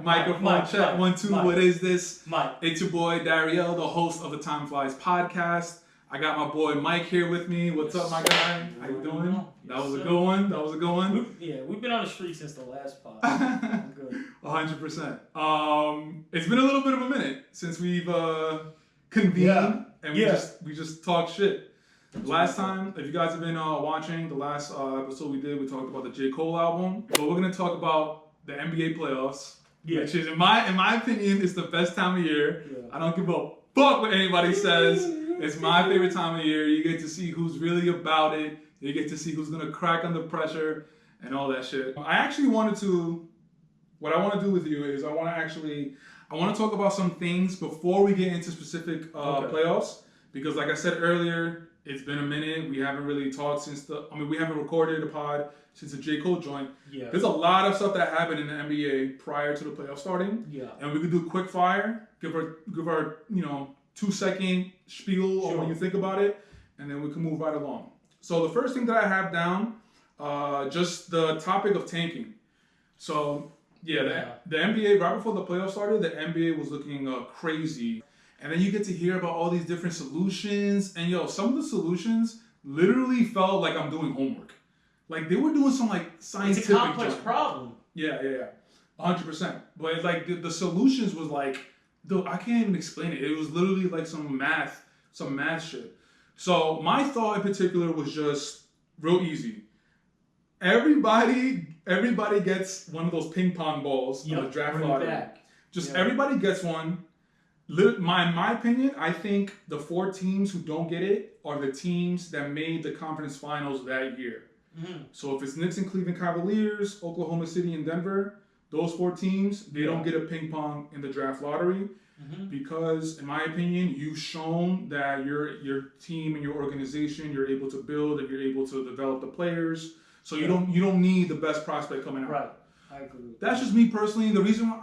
Microphone check. 1, 2. What is this? Mike. It's your boy Dariel, the host of the TimeFlies podcast. I got my boy Mike here with me. What's up, my guy? How you doing? That was a good one. That was a good one. We've been on the street since the last pod. I'm good. 100%. It's been a little bit of a minute since we've convened and we just talked shit. Last time, if you guys have been watching the last episode we did, we talked about the J. Cole album. But we're gonna talk about the NBA playoffs, which is in my opinion is the best time of year. Yeah. I don't give a fuck what anybody says. It's my favorite time of year. You get to see who's really about it. You get to see who's gonna crack under pressure and all that shit. What I want to do with you is I want to talk about some things before we get into specific playoffs, because like I said earlier, it's been a minute. We haven't really talked we haven't recorded a pod since the J. Cole joint. Yeah. There's a lot of stuff that happened in the NBA prior to the playoffs starting. Yeah. And we could do quick fire, give our 2-second spiel on when you think about it, and then we can move right along. So the first thing that I have down, just the topic of tanking. So the NBA, right before the playoffs started, the NBA was looking crazy. And then you get to hear about all these different solutions. And some of the solutions literally felt like I'm doing homework. Like they were doing some like scientific. It's a complex problem. Yeah. 100%. But it's like the solutions was like, I can't even explain it. It was literally like some math shit. So my thought in particular was just real easy. Everybody gets one of those ping pong balls on the draft lottery. Everybody gets one. In my opinion, I think the 4 teams who don't get it are the teams that made the conference finals that year. Mm-hmm. So if it's Knicks and Cleveland Cavaliers, Oklahoma City and Denver, those 4 teams, they don't get a ping pong in the draft lottery. Mm-hmm. Because in my opinion, you've shown that your team and your organization, you're able to build and you're able to develop the players. So you don't need the best prospect coming out. Right. I agree. That's just me personally. The reason why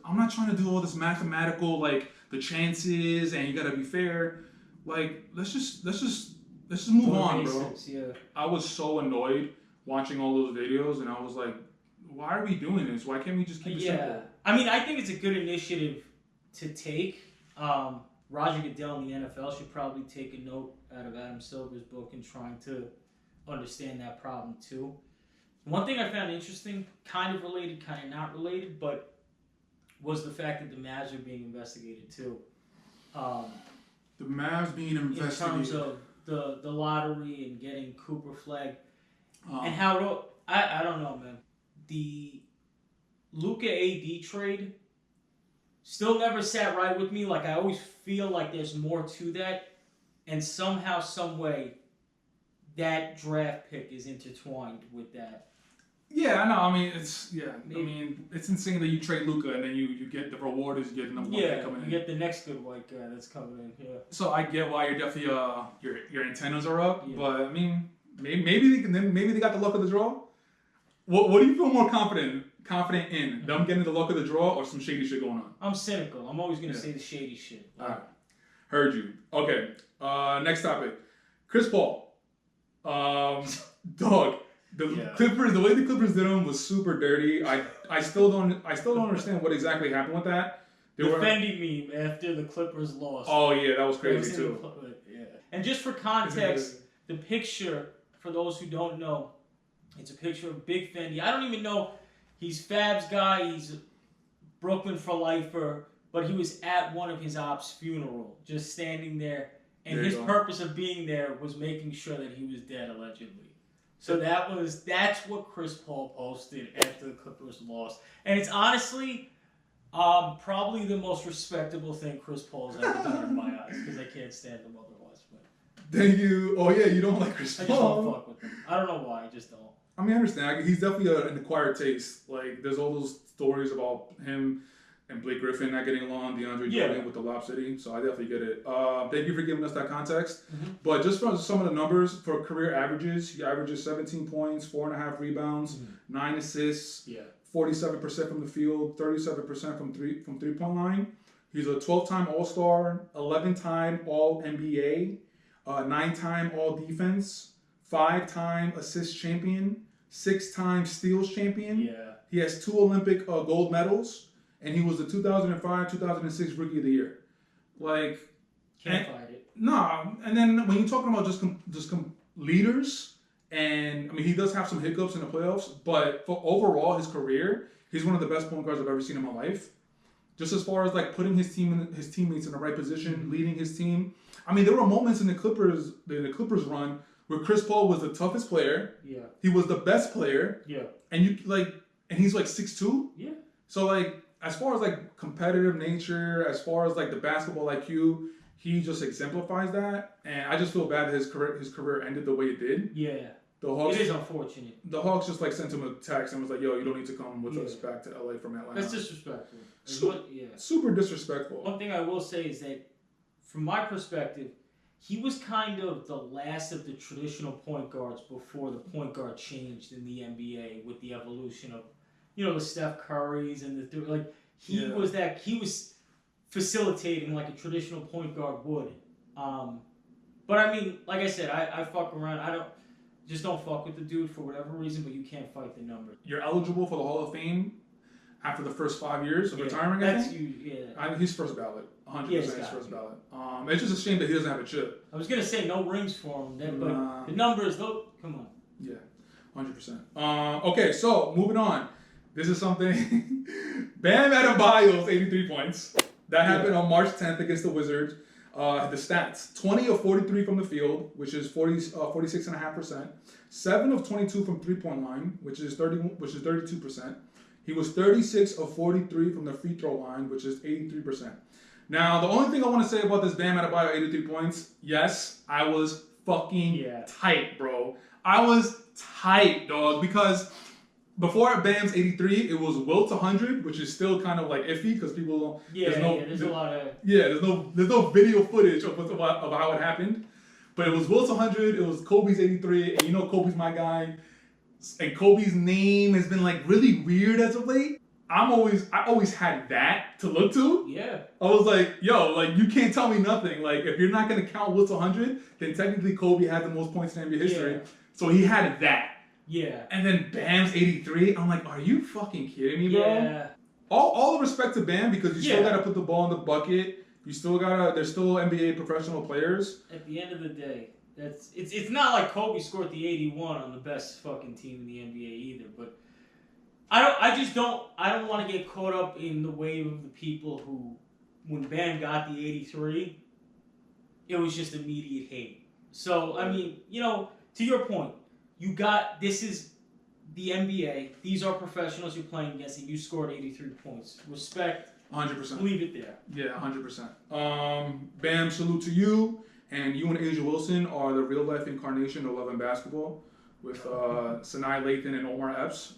I'm not trying to do all this mathematical, like the chances and you gotta be fair. Like let's just move on, bro. Yeah. I was so annoyed watching all those videos, and I was like, why are we doing this? Why can't we just keep it simple? I mean, I think it's a good initiative to take. Roger Goodell in the NFL should probably take a note out of Adam Silver's book and trying to understand that problem too. One thing I found interesting, kind of related, kind of not related, but was the fact that the Mavs are being investigated too. The Mavs being investigated. In terms of the lottery and getting Cooper flagged. And how, I don't know, man. The Luka AD trade still never sat right with me. Like, I always feel like there's more to that. And somehow, some way, that draft pick is intertwined with that. Yeah, I know. I mean, it's insane that you trade Luka and then you get the reward is you get number 1 pick coming in. You get the next good white guy that's coming in. Yeah. So I get why you're definitely your antennas are up, but I mean, maybe they got the luck of the draw. What do you feel more confident in? Them getting the luck of the draw or some shady shit going on? I'm cynical. I'm always gonna say the shady shit. All right, heard you. Okay, next topic. Chris Paul, dog. Clippers, the way the Clippers did him was super dirty. I still don't understand what exactly happened with that. The Fendi meme after the Clippers lost. Oh yeah, that was crazy too. And just for context, the picture, for those who don't know, it's a picture of Big Fendi. I don't even know, he's Fab's guy, he's Brooklyn for lifer, but he was at one of his ops' funeral, just standing there, and his purpose of being there was making sure that he was dead, allegedly. So that's what Chris Paul posted after the Clippers lost. And it's honestly probably the most respectable thing Chris Paul's ever done in my eyes, because I can't stand him otherwise. But thank you. Oh yeah, you don't like Chris Paul. I just don't fuck with him. I don't know why, I just don't. I mean, I understand. He's definitely an acquired taste. Like, there's all those stories about him and Blake Griffin not getting along, DeAndre Jordan with the Lob City, so I definitely get it. Thank you for giving us that context. Mm-hmm. But just from some of the numbers for career averages, he averages 17 points, 4.5 rebounds, 9 assists, 47% from the field, 37% from three-point line. He's a 12-time All-Star, 11-time All-NBA, 9-time All-Defense, 5-time assist champion, 6-time steals champion. Yeah. He has 2 Olympic gold medals, and he was the 2005-2006 Rookie of the Year. Like, can't fight it. Nah, and then when you're talking about just leaders, and I mean he does have some hiccups in the playoffs, but for overall his career, he's one of the best point guards I've ever seen in my life. Just as far as like putting his teammates in the right position, leading his team. I mean, there were moments in the Clippers run where Chris Paul was the toughest player. Yeah. He was the best player. Yeah. And he's like 6'2". Yeah. So like as far as like competitive nature, as far as like the basketball IQ, he just exemplifies that. And I just feel bad that his career ended the way it did. Yeah. The Hawks, it is unfortunate. The Hawks just like sent him a text and was like, "Yo, you don't need to come with us back to LA from Atlanta." That's disrespectful. Super disrespectful. One thing I will say is that, from my perspective, he was kind of the last of the traditional point guards before the point guard changed in the NBA with the evolution of, the Steph Currys and he was facilitating like a traditional point guard would. But I mean, like I said, I fuck around. Just don't fuck with the dude for whatever reason, but you can't fight the number. You're eligible for the Hall of Fame after the first 5 years of retiring, I think. He's first ballot. 100% he's first ballot. It's just a shame that he doesn't have a chip. I was going to say no rings for him, but the numbers, though, come on. Yeah, 100%. Okay, so moving on. This is something. Bam Adebayo's 83 points. That happened on March 10th against the Wizards. The stats: 20 of 43 from the field, which is 46.5%. 7 of 22 from three-point line, which is 32%. He was 36 of 43 from the free throw line, which is 83%. Now, the only thing I want to say about this Bam Adebayo 83 points, yes, I was fucking tight, bro. I was tight, dog, because before Bam's 83, it was Wilt's 100, which is still kind of like iffy because people there's a lot of there's no video footage of how it happened. But it was Wilt's 100, it was Kobe's 83, and Kobe's my guy. And Kobe's name has been like really weird as of late. I always had that to look to. Yeah. I was like, yo, like you can't tell me nothing. Like if you're not gonna count Wilt's 100, then technically Kobe had the most points in NBA history. Yeah. So he had that. Yeah. And then Bam's 83. I'm like, are you fucking kidding me, bro? Yeah. All the respect to Bam because you still gotta put the ball in the bucket. You still gotta. They're still NBA professional players. At the end of the day, it's not like Kobe scored the 81 on the best fucking team in the NBA either. But I don't want to get caught up in the wave of the people who, when Bam got the 83, it was just immediate hate. So I mean, to your point. This is the NBA. These are professionals you're playing against, and you scored 83 points. Respect. 100%. Leave it there. Yeah, 100%. Bam, salute to you. And you and Asia Wilson are the real-life incarnation of Love and Basketball with Sinai Lathan and Omar Epps.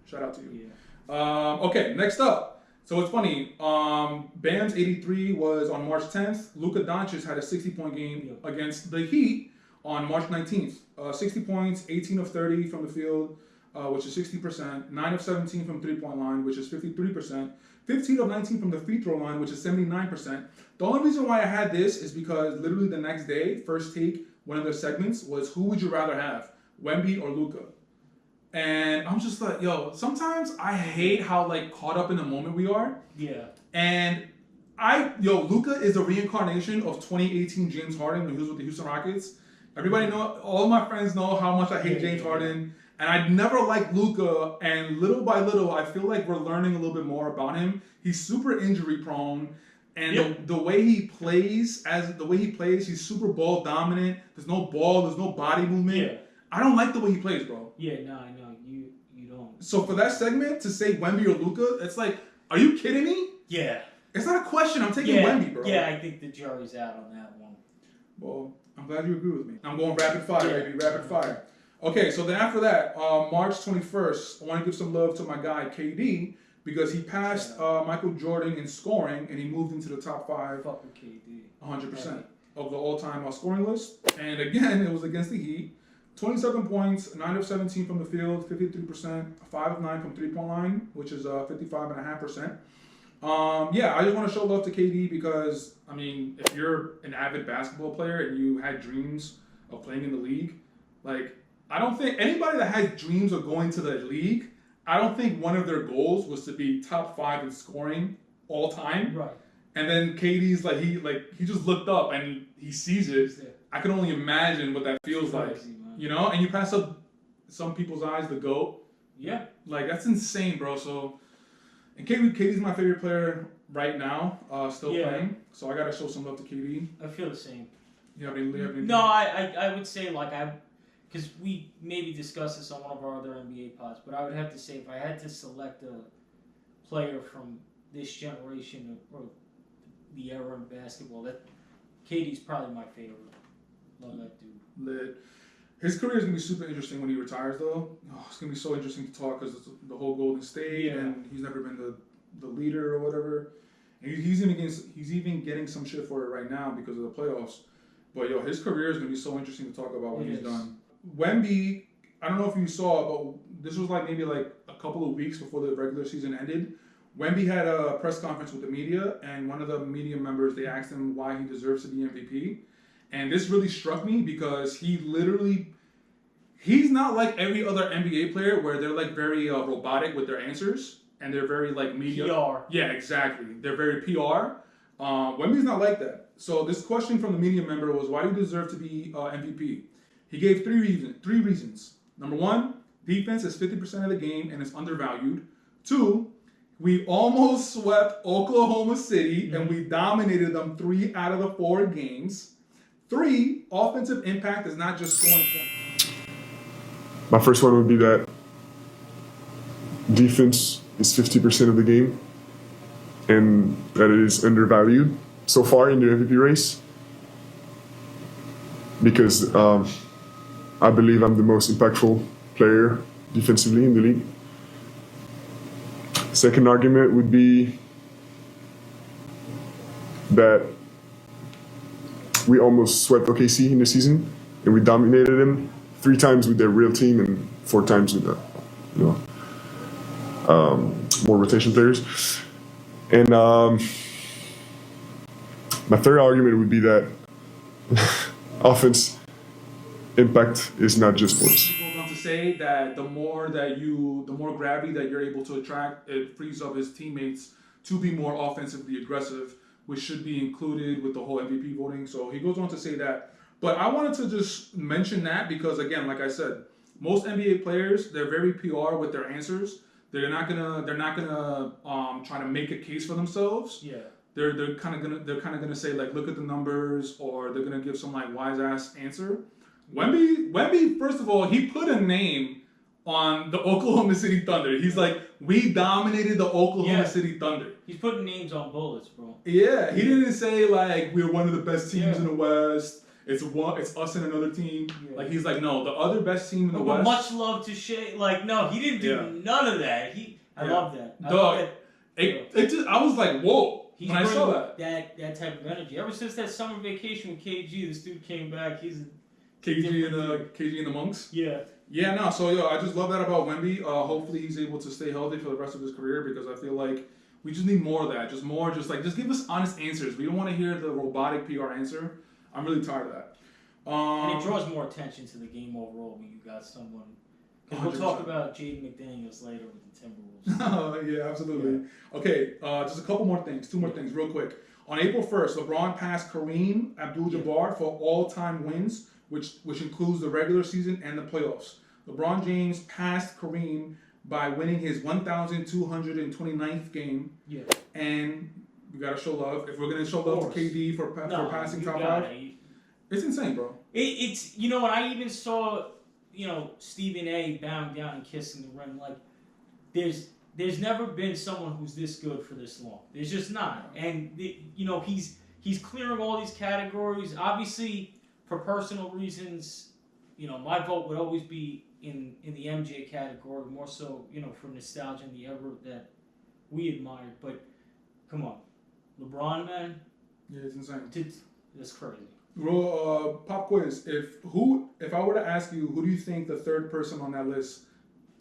Shout out to you. Yeah. Okay, next up. So it's funny. Bam's 83 was on March 10th. Luka Doncic had a 60-point game against the Heat on March 19th. 60 points, 18 of 30 from the field, which is 60%. 9 of 17 from three-point line, which is 53%. 15 of 19 from the free throw line, which is 79%. The only reason why I had this is because literally the next day, First Take, one of their segments was, who would you rather have, Wemby or Luka? And I'm just like, yo, sometimes I hate how like caught up in the moment we are. Yeah. And Luka is a reincarnation of 2018 James Harden when he was with the Houston Rockets. Everybody know, all my friends know how much I hate James Harden. And I never liked Luka, and little by little, I feel like we're learning a little bit more about him. He's super injury prone, and the way he plays, he's super ball dominant. There's no ball, there's no body movement. Yeah. I don't like the way he plays, bro. Yeah, no, I know. You don't. So for that segment, to say Wemby or Luka, it's like, are you kidding me? Yeah. It's not a question, I'm taking Wemby, bro. Yeah, I think the jury's out on that one. Well, I'm glad you agree with me. I'm going rapid fire, baby, rapid fire. Okay, so then after that, March 21st, I want to give some love to my guy, KD, because he passed Michael Jordan in scoring, and he moved into the top 5. Fuck with KD. 100% of the all-time scoring list. And again, it was against the Heat. 27 points, 9 of 17 from the field, 53%, 5 of 9 from three-point line, which is 55.5%. I just want to show love to KD because, I mean, if you're an avid basketball player and you had dreams of playing in the league, like, I don't think anybody that has dreams of going to the league, I don't think one of their goals was to be top 5 in scoring all time. Right. And then KD's he just looked up and he sees it. I can only imagine what that feels like. Man. You know, and you pass up some people's eyes the GOAT. Yeah. Like that's insane, bro. So and KD's my favorite player right now, still playing. So I gotta show some love to KD. I feel the same. You have any No, I would say because we maybe discussed this on one of our other NBA pods, but I would have to say if I had to select a player from this generation or the era in basketball, that KD's probably my favorite. Love that dude. Lit. His career is gonna be super interesting when he retires, though. Oh, it's gonna be so interesting to talk because the whole Golden State, and he's never been the leader or whatever. And he's even getting some shit for it right now because of the playoffs. But yo, his career is gonna be so interesting to talk about when he's done. Wemby, I don't know if you saw, but this was maybe a couple of weeks before the regular season ended. Wemby had a press conference with the media, and one of the media members, they asked him why he deserves to be MVP. And this really struck me because he's not like every other NBA player where they're very robotic with their answers and they're very media. PR. Yeah, exactly. They're very PR. Wemby's not like that. So this question from the media member was, why do you deserve to be MVP? He gave three reasons. Number 1, defense is 50% of the game and it's undervalued. 2, we almost swept Oklahoma City and we dominated them 3 out of the 4 games. 3, offensive impact is not just scoring points. My first one would be that defense is 50% of the game and that it is undervalued so far in the MVP race because I believe I'm the most impactful player defensively in the league. Second argument would be that we almost swept OKC in the season, and we dominated them 3 times with their real team and 4 times with more rotation players. And my third argument would be that offense impact is not just sports. People want to say that the more gravity that you're able to attract, it frees up his teammates to be more offensively aggressive, which should be included with the whole MVP voting. So he goes on to say that. But I wanted to just mention that because, again, like I said, most NBA players, they're very PR with their answers. They're not gonna try to make a case for themselves. Yeah. They're kind of gonna say look at the numbers, or they're gonna give some wise ass answer. Wemby, first of all, he put a name on the Oklahoma City Thunder. He's we dominated the Oklahoma City Thunder. He's putting names on bullets, bro. Yeah, he didn't say we're one of the best teams in the West. It's us and another team. Yeah. He's no, the other best team in the West. Much love to Shea. No, he didn't do none of that. I love that. I was like, whoa. He's when I saw that type of energy. Ever since that summer vacation with KG, this dude came back. He's KG and the Monks. Yeah. Yeah, no. So I just love that about Wemby. Hopefully he's able to stay healthy for the rest of his career because I feel we just need more of that. Just more. Just give us honest answers. We don't want to hear the robotic PR answer. I'm really tired of that. And it draws more attention to the game overall when you got someone. We'll talk about Jaden McDaniels later with the Timberwolves. Oh, yeah, absolutely. Yeah. Okay, just a couple more things. 2 more things real quick. On April 1st, LeBron passed Kareem Abdul-Jabbar for all-time wins, which includes the regular season and the playoffs. LeBron James passed Kareem by winning his 1,229th game. Yeah. And we got to show love. If we're going to show love to KD for passing top 5, it's insane, bro. It's when I even saw, Stephen A. bowing down and kissing the rim, there's never been someone who's this good for this long. There's just not. And, he's clearing all these categories. Obviously, for personal reasons, my vote would always be in the MJ category, more so, for nostalgia and the era that we admired. But, come on. LeBron, man. Yeah, it's insane. That's crazy. Bro, pop quiz. If I were to ask you, who do you think the third person on that list,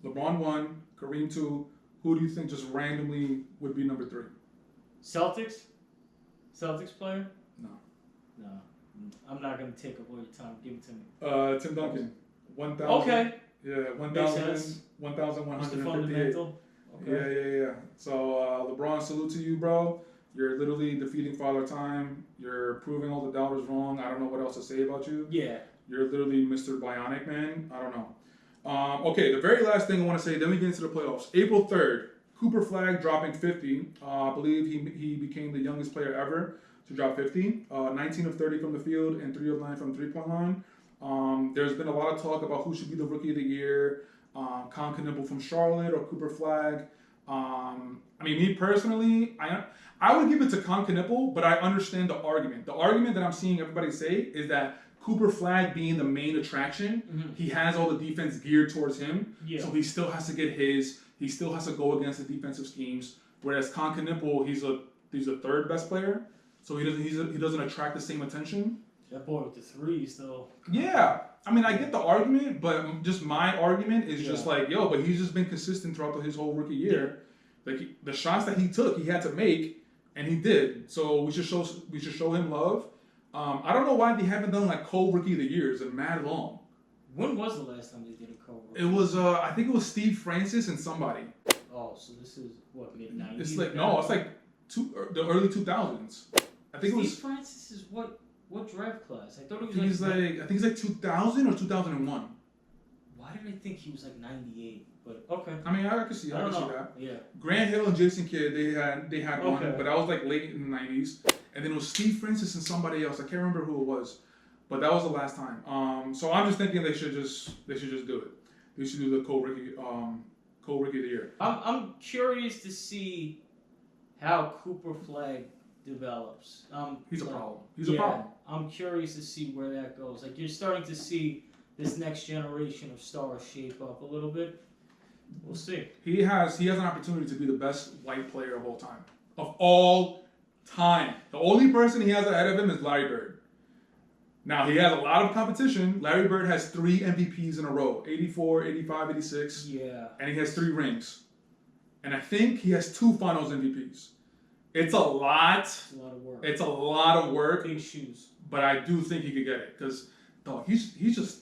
LeBron 1, Kareem 2, who do you think just randomly would be number 3? Celtics player? No. I'm not going to take up all your time. Give it to me. Tim Duncan. 1,000. Okay. Yeah, Makes sense. 1,158. Fundamental. Okay. Yeah. So LeBron, salute to you, bro. You're literally defeating Father Time. You're proving all the doubters wrong. I don't know what else to say about you. Yeah. You're literally Mr. Bionic, man. I don't know. Okay, the very last thing I want to say, then we get into the playoffs. April 3rd, Cooper Flag dropping 50. I believe he became the youngest player ever to drop 50. 19 of 30 from the field and 3 of 9 from the three-point line. There's been a lot of talk about who should be the Rookie of the Year. Con Knibble from Charlotte or Cooper Flag. I mean, me personally, I would give it to Con Knibble, but I understand the argument. The argument that I'm seeing everybody say is that Cooper Flag being the main attraction, he has all the defense geared towards him, so he still has to get his. He still has to go against the defensive schemes. Whereas Con Knibble, he's a third best player, so he doesn't attract the same attention. That boy with the threes, though. Yeah. I mean, I get the argument, but just my argument is just like, yo, but he's just been consistent throughout his whole rookie year. Like, the shots that he took, he had to make, and he did. So we should show him love. I don't know why they haven't done, like, co-rookie of the years in mad long. When was the last time they did a co-rookie? It was, I think it was Steve Francis and somebody. Oh, so this is, what, mid-90s? It's like, no, it's like the early 2000s. I think Steve Francis is what draft class? I thought it was I think he's like 2000 or 2001. Why did I think he was like 98? But okay. I mean, I can see that. Yeah. Grant Hill and Jason Kidd, they had one, Okay. but that was like late in the 90s. And then it was Steve Francis and somebody else. I can't remember who it was, but that was the last time. So I'm just thinking they should just do it. They should do the co-rookie of the year. I'm curious to see how Cooper Flag develops. He's a problem. He's a problem. I'm curious to see where that goes. Like, you're starting to see this next generation of stars shape up a little bit. We'll see. He has an opportunity to be the best white player of all time. Of all time. The only person he has ahead of him is Larry Bird. Now, he has a lot of competition. Larry Bird has 3 MVPs in a row. 84, 85, 86. Yeah. And he has 3 rings. And I think he has 2 finals MVPs. It's a lot. It's a lot of work. It's a lot of work. Big shoes. But I do think he could get it. Because, dog, he's just...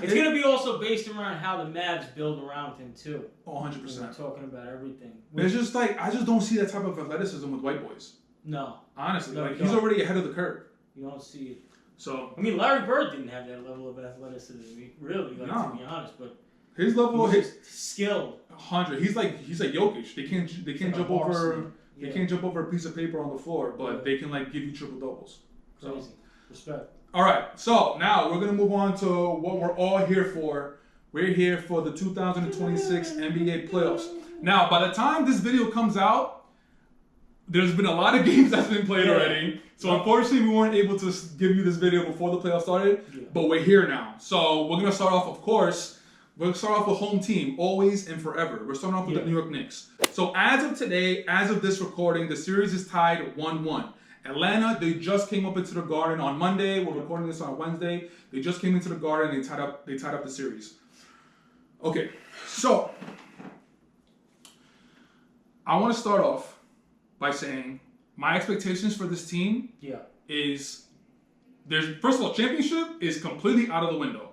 It's going to be also based around how the Mavs build around him, too. Oh, 100%. We're talking about everything. It's just like, I just don't see that type of athleticism with white boys. No. Honestly. No, Like, he's already ahead of the curve. You don't see it. So... I mean, Larry Bird didn't have that level of athleticism, really, like, No. to be honest. But his level... he's skilled. 100. He's like Jokic. They can't jump over... They can't jump over a piece of paper on the floor, but they can, like, give you triple doubles. Crazy. Respect. All right, so now we're going to move on to what we're all here for. We're here for the 2026 NBA playoffs. Now, by the time this video comes out, there's been a lot of games that's been played already. So unfortunately, we weren't able to give you this video before the playoffs started, but we're here now. So we're going to start off, of course, we're going to start off with home team, always and forever. We're starting off with the New York Knicks. So as of today, as of this recording, the series is tied 1-1. Atlanta, they just came up into the Garden on Monday. We're recording this on Wednesday. They just came into the Garden and they tied up the series. Okay, so I want to start off by saying my expectations for this team is first of all, championship is completely out of the window.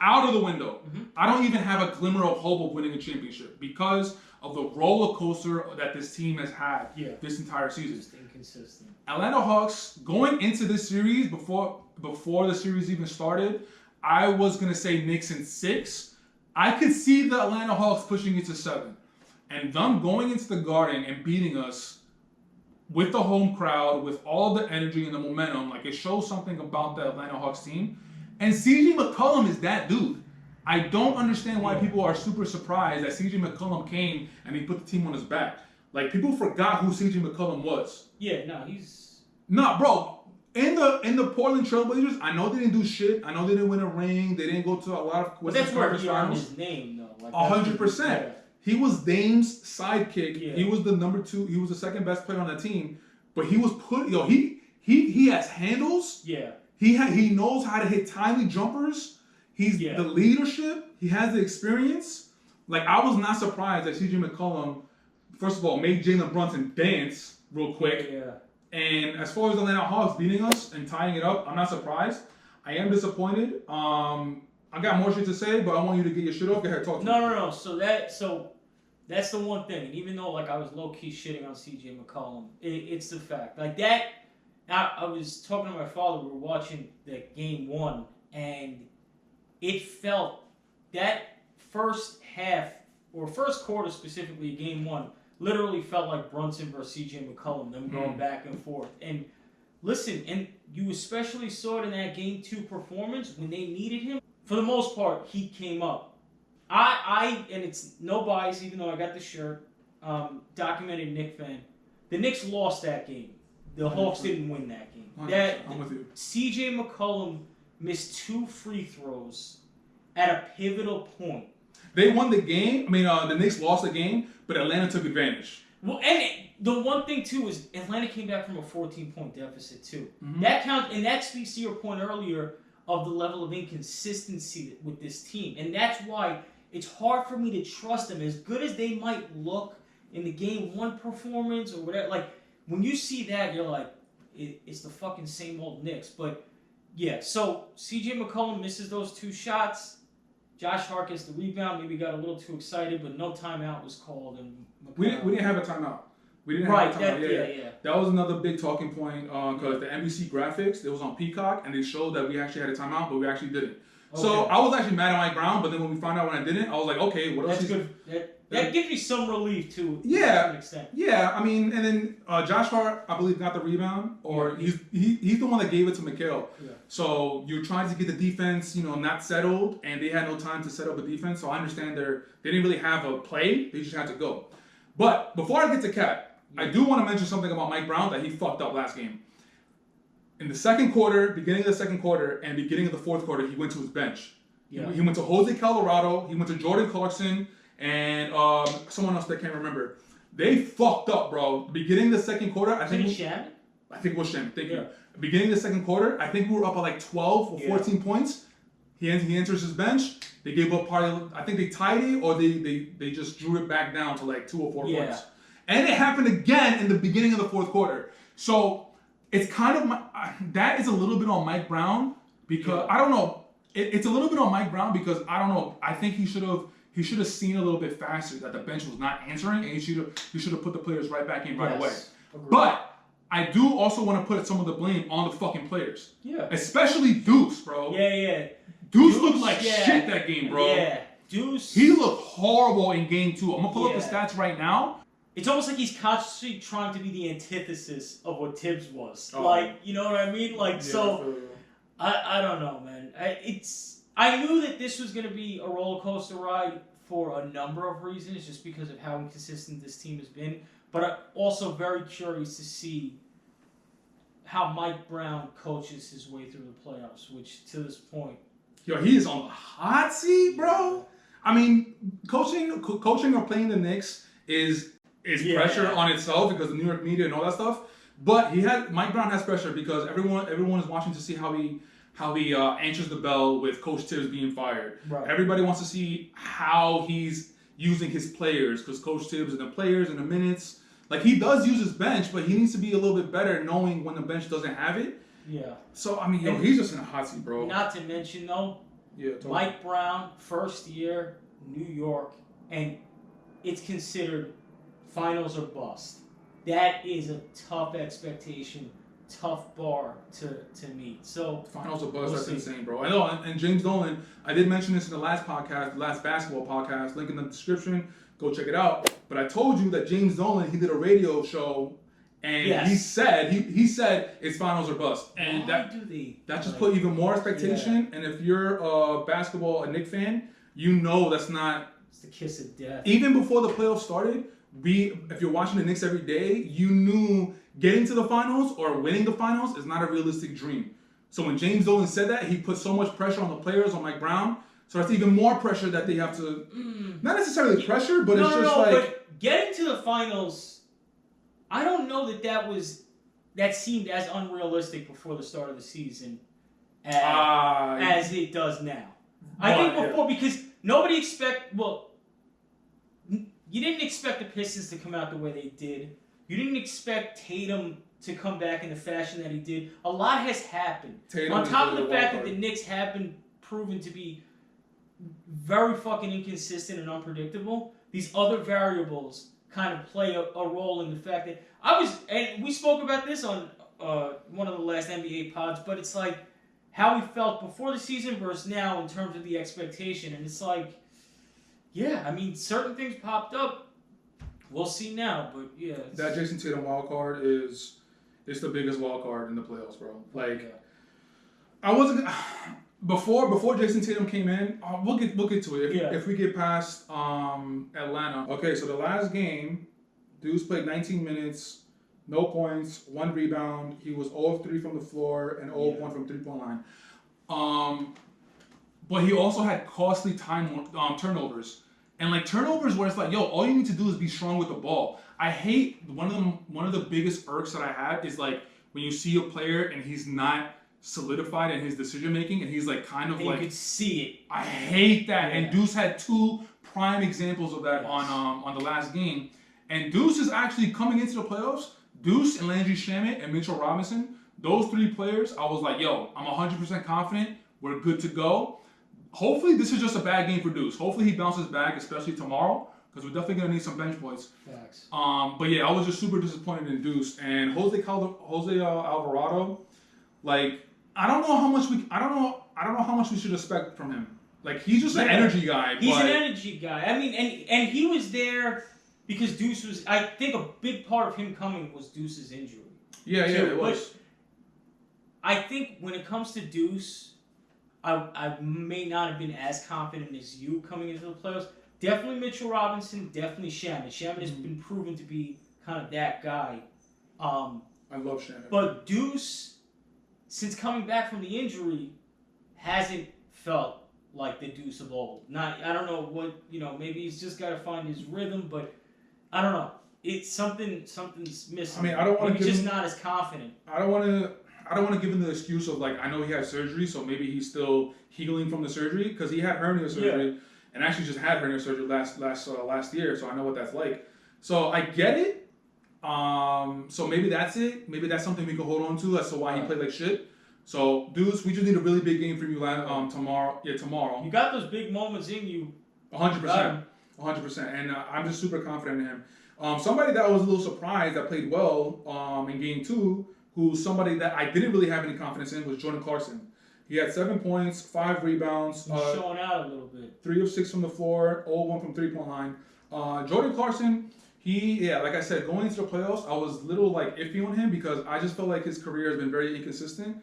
Out of the window. I don't even have a glimmer of hope of winning a championship because of the roller coaster that this team has had this entire season. Just inconsistent. Atlanta Hawks, going into this series, before the series even started, I was going to say Knicks in 6. I could see the Atlanta Hawks pushing it to 7. And them going into the Garden and beating us with the home crowd, with all the energy and the momentum, like, it shows something about the Atlanta Hawks team. And CJ McCollum is that dude. I don't understand why people are super surprised that CJ McCollum came and he put the team on his back. Like, people forgot who CJ McCollum was. He's... Nah, bro. In the Portland Trailblazers, I know they didn't do shit. I know they didn't win a ring. They didn't go to a lot of But that's where he earned his name, though. Like, 100%. He was Dame's sidekick. He was the number 2. He was the second best player on the team. But he was he has handles. He knows how to hit timely jumpers. He's the leadership. He has the experience. Like, I was not surprised that CJ McCollum, first of all, made Jalen Brunson dance real quick. And as far as the Atlanta Hawks beating us and tying it up, I'm not surprised. I am disappointed. I got more shit to say, but I want you to get your shit off. Go ahead, talk to me. No. So that's the one thing. And even though like I was low key shitting on CJ McCollum, it's the fact. Like that. I was talking to my father. We were watching the game 1, and it felt that first half or first quarter specifically, game 1, literally felt like Brunson versus CJ McCollum, them going back and forth. And listen, and you especially saw it in that game 2 performance when they needed him. For the most part, he came up. And it's no bias, even though I got the shirt, documented Knicks fan. The Knicks lost that game. The Hawks didn't win that game. I'm with you. CJ McCollum missed 2 free throws at a pivotal point. They won the game. I mean, the Knicks lost the game, but Atlanta took advantage. Well, and the one thing too is Atlanta came back from a 14-point deficit too. Mm-hmm. That counts, and that speaks to your point earlier of the level of inconsistency with this team, and that's why it's hard for me to trust them. As good as they might look in the game 1 performance or whatever, like when you see that, you're like, it's the fucking same old Knicks. But yeah, so CJ McCollum misses those 2 shots. Josh Hart gets the rebound. Maybe got a little too excited, but no timeout was called. And we didn't have a timeout. We didn't have a timeout. Yeah. That was another big talking point because the NBC graphics, it was on Peacock, and they showed that we actually had a timeout, but we actually didn't. Okay. So I was actually mad at Mike Brown, but then when we found out when I didn't, I was like, okay, what else? That's good. That gives me some relief to an extent. Yeah, I mean, and then Josh Hart, I believe, got the rebound, or he's the one that gave it to Mikal. Yeah. So you're trying to get the defense, not settled, and they had no time to set up a defense. So I understand they didn't really have a play; they just had to go. But before I get to Cat, I do want to mention something about Mike Brown that he fucked up last game. In the second quarter, beginning of the second quarter, and beginning of the fourth quarter, he went to his bench. Yeah. He went to Jose Colorado. He went to Jordan Clarkson. And someone else that I can't remember. They fucked up, bro. Beginning of the second quarter, I think it was Shannon. Thank you. Beginning of the second quarter, I think we were up by like 12 or 14 points. He enters his bench. They gave up I think they tied it, or they just drew it back down to like 2 or 4 points. And it happened again in the beginning of the fourth quarter. So it's kind of that is a little bit on Mike Brown because I don't know. It's a little bit on Mike Brown because I don't know. I think he should have seen a little bit faster that the bench was not answering, and he should have put the players right back in right away. Agreed. But I do also want to put some of the blame on the fucking players. Yeah. Especially Deuce, bro. Yeah. Deuce looked like shit that game, bro. Yeah. Deuce. He looked horrible in game 2. I'm gonna pull up the stats right now. It's almost like he's consciously trying to be the antithesis of what Tibbs was. Like, you know what I mean? Like, I don't know, man. I knew that this was going to be a roller coaster ride for a number of reasons, just because of how inconsistent this team has been. But I'm also very curious to see how Mike Brown coaches his way through the playoffs, which to this point, he is on the hot seat, bro. I mean, coaching or playing the Knicks is pressure on itself because of the New York media and all that stuff. But Mike Brown has pressure because everyone is watching to see how he answers the bell with Coach Tibbs being fired. Right. Everybody wants to see how he's using his players because Coach Tibbs and the players and the minutes. Like, he does use his bench, but he needs to be a little bit better knowing when the bench doesn't have it. Yeah. So, I mean, he's just in a hot seat, bro. Not to mention, though, Mike Brown, first year, New York, and it's considered finals or bust. That is a tough expectation, tough bar to meet. So finals or bust, that's insane, bro. I know, and James Dolan, I did mention this in the last podcast, the last basketball podcast, link in the description. Go check it out. But I told you that James Dolan, he did a radio show, and he said it's finals or bust, and that just put even more expectation. Yeah. And if you're a Knicks fan, you know that's not. It's the kiss of death. Even before the playoffs started, if you're watching the Knicks every day, you knew getting to the finals or winning the finals is not a realistic dream. So when James Dolan said that, he put so much pressure on the players, on Mike Brown. So that's even more pressure that they have to, not necessarily pressure, but but getting to the finals, I don't know that seemed as unrealistic before the start of the season as it does now. I think before, because nobody you didn't expect the Pistons to come out the way they did. You didn't expect Tatum to come back in the fashion that he did. A lot has happened. On top of the fact that the Knicks have been proven to be very fucking inconsistent and unpredictable, these other variables kind of play a role in the fact that and we spoke about this on one of the last NBA pods, but it's like how we felt before the season versus now in terms of the expectation, and it's like, yeah, I mean, certain things popped up. We'll see now, but yeah. That Jason Tatum wild card is the biggest wild card in the playoffs, bro. Like, yeah. I wasn't before Jason Tatum came in. We'll get to it if we get past Atlanta. Okay, so the last game, Deuce played 19 minutes, no points, 1 rebound. He was 0 of 3 from the floor and 0 of 1 from 3-point line. But he also had costly turnovers. And like turnovers where it's like, yo, all you need to do is be strong with the ball. I hate one of the biggest irks that I have is like when you see a player and he's not solidified in his decision making and he's like kind of and like you could see it. I hate that. Yeah. And Deuce had 2 prime examples of that on the last game. And Deuce is actually coming into the playoffs. Deuce and Landry Shamet and Mitchell Robinson, those 3 players, I was like, yo, I'm 100% confident. We're good to go. Hopefully this is just a bad game for Deuce. Hopefully he bounces back, especially tomorrow, because we're definitely gonna need some bench points. Facts. But yeah, I was just super disappointed in Deuce and Jose Alvarado. Like, I don't know how much we should expect from him. Like, he's just an energy guy. He's an energy guy. I mean, and he was there because Deuce was. I think a big part of him coming was Deuce's injury. Yeah, it was. But I think when it comes to Deuce, I may not have been as confident as you coming into the playoffs. Definitely Mitchell Robinson, definitely Shamet. Shamet has been proven to be kind of that guy. I love Shamet. But Deuce, since coming back from the injury, hasn't felt like the Deuce of old. I don't know what, maybe he's just got to find his rhythm, but I don't know. It's something's missing. I mean, I don't want to just not as confident. I don't want to give him the excuse of like, I know he had surgery, so maybe he's still healing from the surgery, because he had hernia surgery and actually just had hernia surgery last year, so I know what that's like. So I get it. So maybe that's it. Maybe that's something we can hold on to as to why he played like shit. So, Deuce, we just need a really big game from you tomorrow. Yeah, tomorrow. You got those big moments in you. 100%. 100%. And I'm just super confident in him. Somebody that I was a little surprised that played well in game 2, who's somebody that I didn't really have any confidence in, was Jordan Clarkson. He had 7 points, 5 rebounds. He's showing out a little bit. 3 of 6 from the floor, 0-1 from 3-point line. Jordan Clarkson, like I said, going into the playoffs, I was a little like iffy on him because I just felt like his career has been very inconsistent.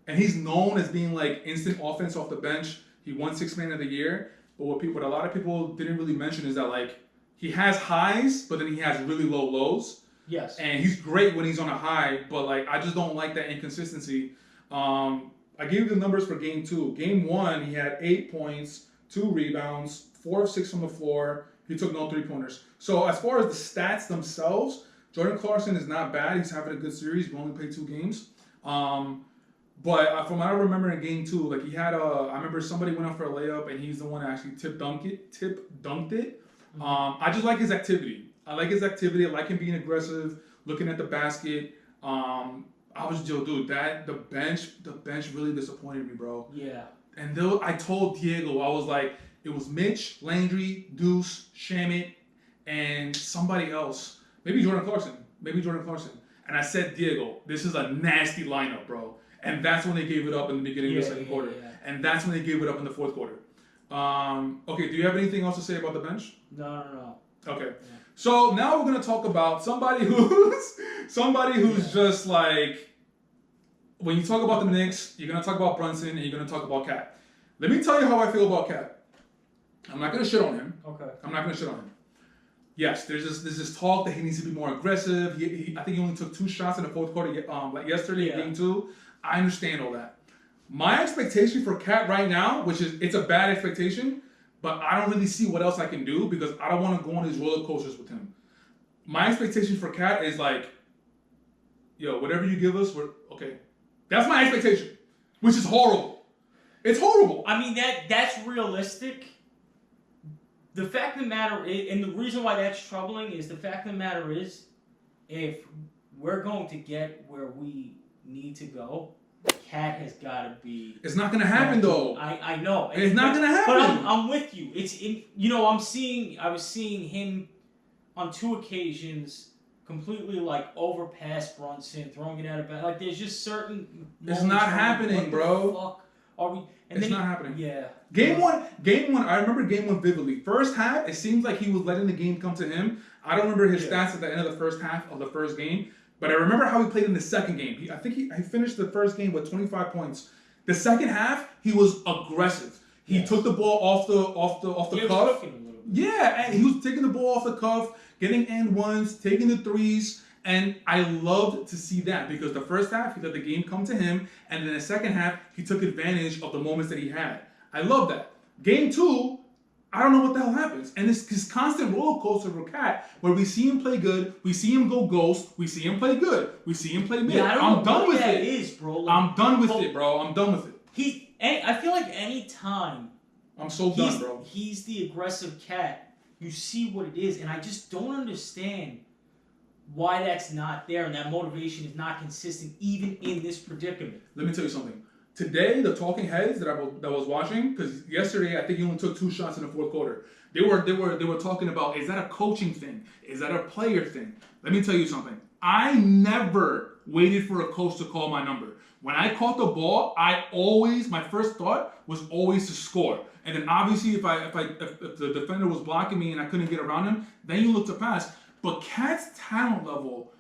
And he's known as being like instant offense off the bench. He won 6th Man of the Year. But what a lot of people didn't really mention is that like he has highs, but then he has really low lows. Yes. And he's great when he's on a high, but like I just don't like that inconsistency. I gave you the numbers for game 2. Game 1, he had 8 points, 2 rebounds, 4 of 6 from the floor. He took no 3-pointers. So as far as the stats themselves, Jordan Clarkson is not bad. He's having a good series. We only played 2 games. But from what I remember in game 2, like he had I remember somebody went out for a layup and he's the one that actually tip dunked it. Mm-hmm. I just like his activity. I like his activity. I like him being aggressive, looking at the basket. I was dude, the bench really disappointed me, bro. Yeah. And I told Diego, I was like, it was Mitch, Landry, Deuce, Shamet, and somebody else. Maybe Jordan Clarkson. And I said, Diego, this is a nasty lineup, bro. And that's when they gave it up in the beginning of the second quarter. Yeah. And that's when they gave it up in the fourth quarter. Okay, do you have anything else to say about the bench? No. Okay. Yeah. So now we're gonna talk about somebody who's just like, when you talk about the Knicks, you're gonna talk about Brunson and you're gonna talk about Cat. Let me tell you how I feel about Cat. I'm not gonna shit on him. Okay. I'm not gonna shit on him. Yes, there's this talk that he needs to be more aggressive. I think he only took 2 shots in the fourth quarter, like yesterday in game 2. I understand all that. My expectation for Cat right now, it's a bad expectation, but I don't really see what else I can do because I don't want to go on these roller coasters with him. My expectation for Cat is like, yo, whatever you give us, we're okay. That's my expectation, which is horrible. It's horrible. I mean, that's realistic. The fact of the matter is, and the reason why that's troubling is the fact of the matter is, if we're going to get where we need to go, Cat has got to be. It's not gonna happen though. I know. It's not gonna happen. But I'm with you. It's in. You know, I was seeing him on 2 occasions completely like overpass Brunson, throwing it out of bounds. Like there's just certain. It's not happening, bro. Fuck are we? And it's not happening. Yeah. Game one. I remember game 1 vividly. First half, it seems like he was letting the game come to him. I don't remember his stats at the end of the first half of the first game. But I remember how he played in the second game. I think he finished the first game with 25 points. The second half, he was aggressive. He took the ball off the cuff. Yeah, and he was taking the ball off the cuff, getting and ones, taking the threes, and I loved to see that because the first half he let the game come to him, and then the second half he took advantage of the moments that he had. I love that. Game 2. I don't know what the hell happens. And it's this constant roller coaster with Cat where we see him play good, we see him go ghost, we see him play good, we see him play mid. Yeah, I'm done with it. Is, bro. Like, I'm done with it, bro. I'm done with it. I feel like any time I'm so done, bro. He's the aggressive Cat, you see what it is, and I just don't understand why that's not there and that motivation is not consistent even in this predicament. Let me tell you something. Today, the talking heads that I was watching, because yesterday I think he only took 2 shots in the fourth quarter. They were talking about, is that a coaching thing? Is that a player thing? Let me tell you something. I never waited for a coach to call my number. When I caught the ball, my first thought was always to score. And then obviously if the defender was blocking me and I couldn't get around him, then you look to pass. But Cat's talent level,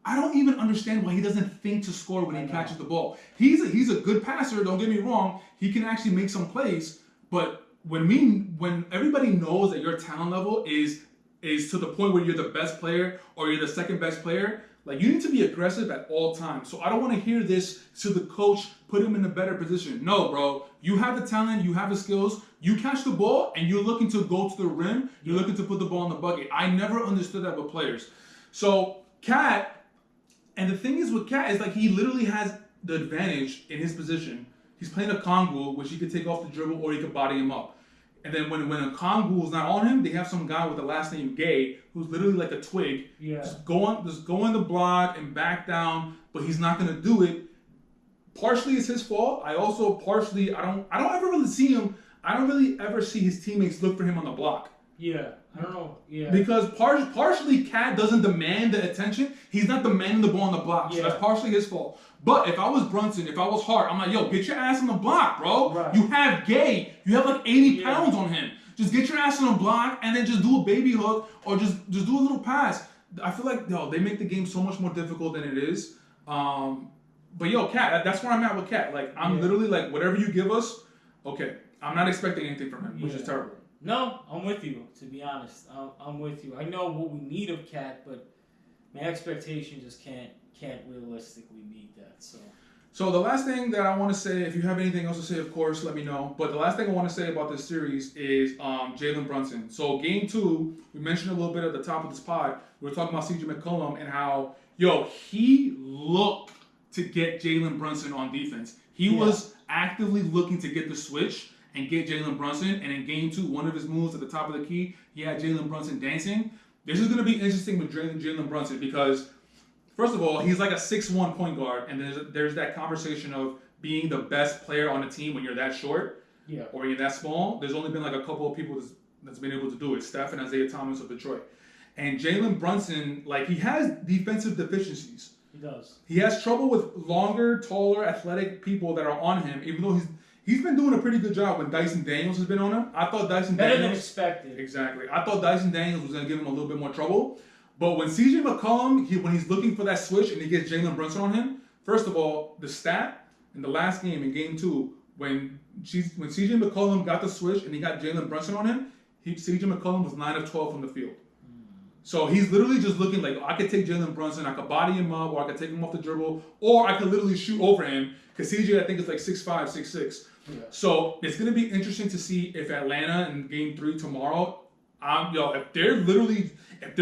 I don't even understand why he doesn't think to score when he catches the ball. He's a good passer, don't get me wrong. He can actually make some plays, but when everybody knows that your talent level is to the point where you're the best player or you're the second best player, like you need to be aggressive at all times. So I don't want to hear this to the coach put him in a better position. No, bro. You have the talent, you have the skills, you catch the ball and you're looking to go to the rim, you're looking to put the ball in the bucket. I never understood that with players. So Cat. And the thing is with Cat is like he literally has the advantage in his position. He's playing a Kongu, which he could take off the dribble or he could body him up. And then when a Kongu is not on him, they have some guy with the last name Gay, who's literally like a twig. Yeah. Just go on the block and back down, but he's not gonna do it. Partially it's his fault. I also partially I don't ever really see him. I don't really ever see his teammates look for him on the block. Yeah, I don't know. Yeah. Because partially Cat doesn't demand the attention. He's not demanding the ball on the block. So that's partially his fault. But if I was Brunson, if I was Hart, I'm like, yo, get your ass on the block, bro. Right. You have Gay. You have like 80 pounds on him. Just get your ass on the block and then just do a baby hook or just do a little pass. I feel like, they make the game so much more difficult than it is. But yo, Cat, that's where I'm at with Cat. Like, I'm literally like, whatever you give us, okay. I'm not expecting anything from him, which is terrible. No, I'm with you, to be honest. I'm with you. I know what we need of Cat, but my expectation just can't realistically meet that. So the last thing that I want to say, if you have anything else to say, of course, let me know. But the last thing I want to say about this series is Jalen Brunson. So game 2, we mentioned a little bit at the top of this pod. We were talking about CJ McCollum and how, he looked to get Jalen Brunson on defense. He was actively looking to get the switch and get Jalen Brunson. And in game 2, one of his moves at the top of the key, he had Jalen Brunson dancing. This is going to be interesting with Jalen Brunson because, first of all, he's like a 6'1" point guard. And there's that conversation of being the best player on the team when you're that short or you're that small. There's only been like a couple of people that's been able to do it, Steph and Isaiah Thomas of Detroit. And Jalen Brunson, like, he has defensive deficiencies. He does. He has trouble with longer, taller, athletic people that are on him, even though he's been doing a pretty good job when Dyson Daniels has been on him. I thought Dyson Daniels... Better than expected. Exactly. I thought Dyson Daniels was going to give him a little bit more trouble. But when CJ McCollum, when he's looking for that switch and he gets Jalen Brunson on him, first of all, the stat in the last game, in game 2, when CJ McCollum got the switch and he got Jalen Brunson on him, CJ McCollum was 9 of 12 from the field. So he's literally just looking like, I could take Jalen Brunson, I could body him up, or I could take him off the dribble, or I could literally shoot over him, because CJ, I think, is like 6'5", 6'6". Yeah. So it's going to be interesting to see if Atlanta in game 3 tomorrow, if they're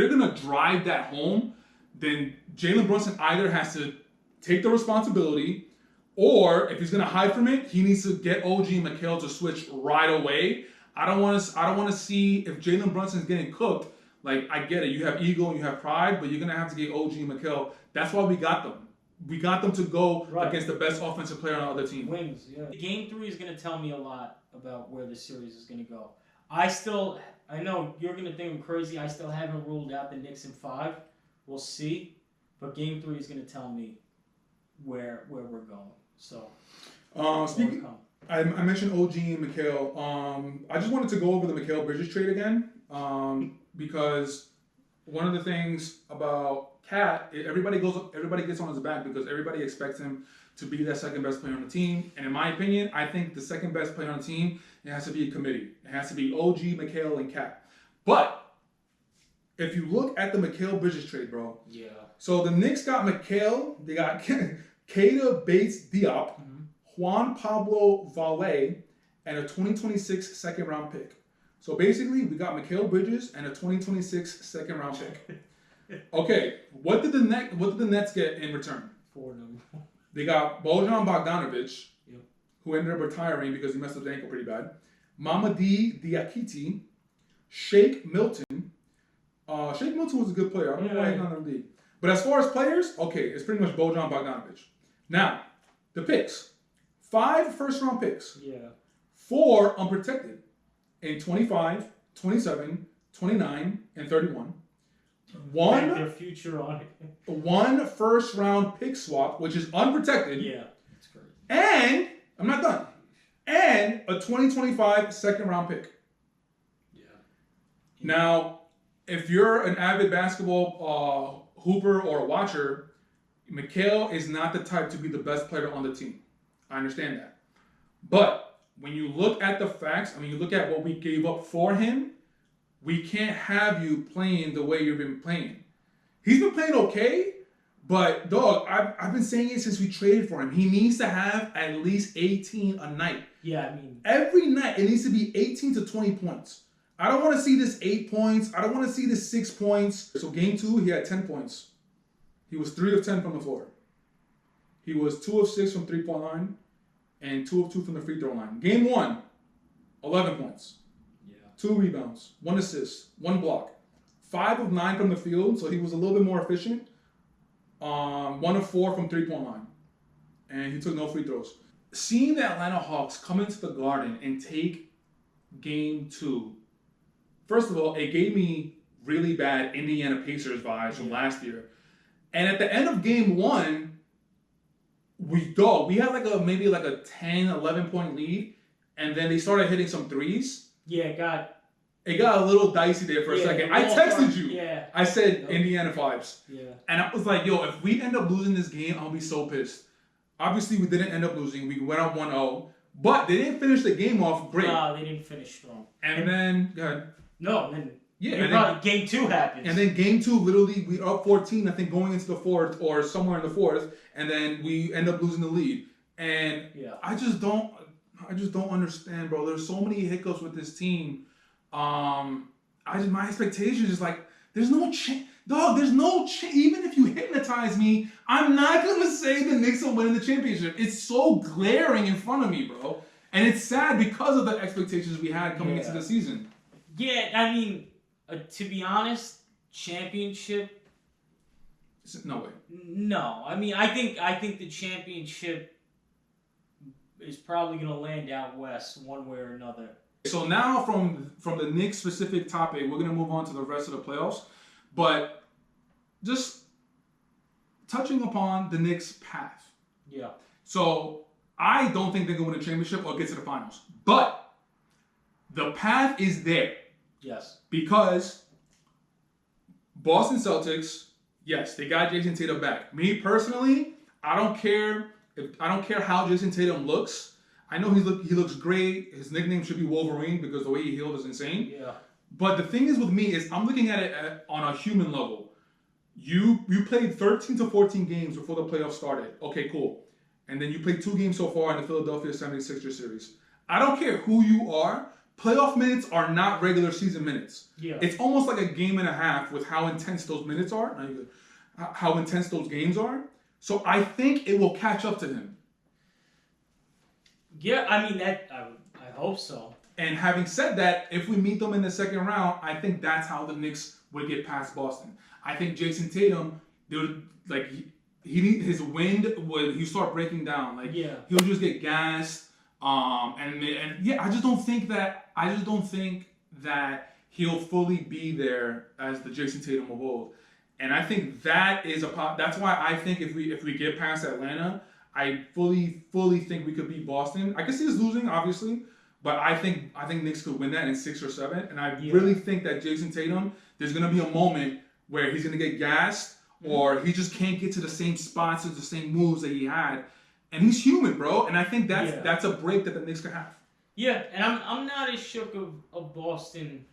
going to drive that home, then Jalen Brunson either has to take the responsibility, or if he's going to hide from it, he needs to get OG and Mikal to switch right away. I don't want to see if Jalen Brunson's getting cooked. Like, I get it. You have ego and you have pride, but you're going to have to get OG and Mikal. That's why we got them. we got them to go Right. against the best offensive player on the other team. Wings, yeah. Game 3 is going to tell me a lot about where the series is going to go. I know you're going to think I'm crazy. I still haven't ruled out the Knicks in 5. We'll see. But Game 3 is going to tell me where we're going. So, Speaking, I mentioned OG and Mikal. I just wanted to go over the Mikal Bridges trade again because one of the things about Cat, everybody gets on his back because everybody expects him to be that second best player on the team. And in my opinion, I think the second best player on the team, it has to be a committee. It has to be OG, Mikal, and Cat. But if you look at the Mikal Bridges trade, bro. Yeah. So the Knicks got Mikal. They got Keita Bates-Diop, Juan Pablo Valle, and a 2026 second round pick. So basically, we got Mikal Bridges and a 2026 second round pick. Okay, what did the Nets get in return? 4 number. They got Bojan Bogdanovic, Yep. who ended up retiring because he messed up the ankle pretty bad. Mamadi Diakite, Shake Milton. Shake Milton was a good player. I don't know why he's not in the league. But as far as players, okay, it's pretty much Bojan Bogdanovic. Now, the picks. 5 first-round picks. Yeah. 4 unprotected in 25, 27, 29, and 31. Their future on it. 1 first-round pick swap, which is unprotected. Yeah. That's great. And, I'm not done. And a 2025 second-round pick. Yeah. Now, if you're an avid basketball hooper or watcher, Mikal is not the type to be the best player on the team. I understand that. But when you look at the facts, you look at what we gave up for him, we can't have you playing the way you've been playing. He's been playing okay, but dog, I've been saying it since we traded for him. He needs to have at least 18 a night. Yeah, every night it needs to be 18 to 20 points. I don't want to see this 8 points. I don't want to see this 6 points. So game 2, he had 10 points. He was 3 of 10 from the floor. He was 2 of 6 from 3-point line and 2 of 2 from the free throw line. Game 1, 11 points. 2 rebounds, 1 assist, 1 block. 5 of 9 from the field, so he was a little bit more efficient. 1 of 4 from 3-point line. And he took no free throws. Seeing the Atlanta Hawks come into the Garden and take game 2, first of all, it gave me really bad Indiana Pacers vibes from last year. And at the end of game 1, we had maybe a 10, 11 point lead, and then they started hitting some threes. Yeah, it got a little dicey there for a second. I texted you. Yeah. I said Indiana vibes. Yeah. And I was like, yo, if we end up losing this game, I'll be so pissed. Obviously, we didn't end up losing. We went up 1-0. But they didn't finish the game off great. No, they didn't finish strong. And then, go ahead. No, then game 2 happens. And then game 2, literally, we are up 14, I think, going into the 4th or somewhere in the 4th. And then we end up losing the lead. And I just don't understand, bro. There's so many hiccups with this team. My expectations is like, there's no chance. Dog, there's no chance. Even if you hypnotize me, I'm not going to say the Knicks will win the championship. It's so glaring in front of me, bro. And it's sad because of the expectations we had coming into the season. Yeah, to be honest, championship. No way. No, I think the championship is probably going to land out west one way or another. So now from the Knicks specific topic, we're going to move on to the rest of the playoffs. But just touching upon the Knicks' path. Yeah. So I don't think they're going to win a championship or get to the finals. But the path is there. Yes. Because Boston Celtics, yes, they got Jason Tatum back. Me personally, I don't care how Jason Tatum looks. I know he looks great. His nickname should be Wolverine because the way he healed is insane. Yeah. But the thing is with me is I'm looking at it on a human level. You played 13 to 14 games before the playoffs started. Okay, cool. And then you played 2 games so far in the Philadelphia 76ers series. I don't care who you are. Playoff minutes are not regular season minutes. Yeah. It's almost like a game and a half with how intense those minutes are, how intense those games are. So I think it will catch up to him. Yeah, I hope so. And having said that, if we meet them in the second round, I think that's how the Knicks would get past Boston. I think Jason Tatum, his wind would he start breaking down. Like he'll just get gassed. And yeah, I just don't think that he'll fully be there as the Jason Tatum of old. And I think that's why I think if we get past Atlanta, I fully think we could beat Boston. I can see us losing, obviously, but I think Knicks could win that in 6 or 7. And I really think that Jason Tatum, there's gonna be a moment where he's gonna get gassed, or he just can't get to the same spots or the same moves that he had. And he's human, bro. And I think that's a break that the Knicks could have. Yeah, and I'm not as shook of Boston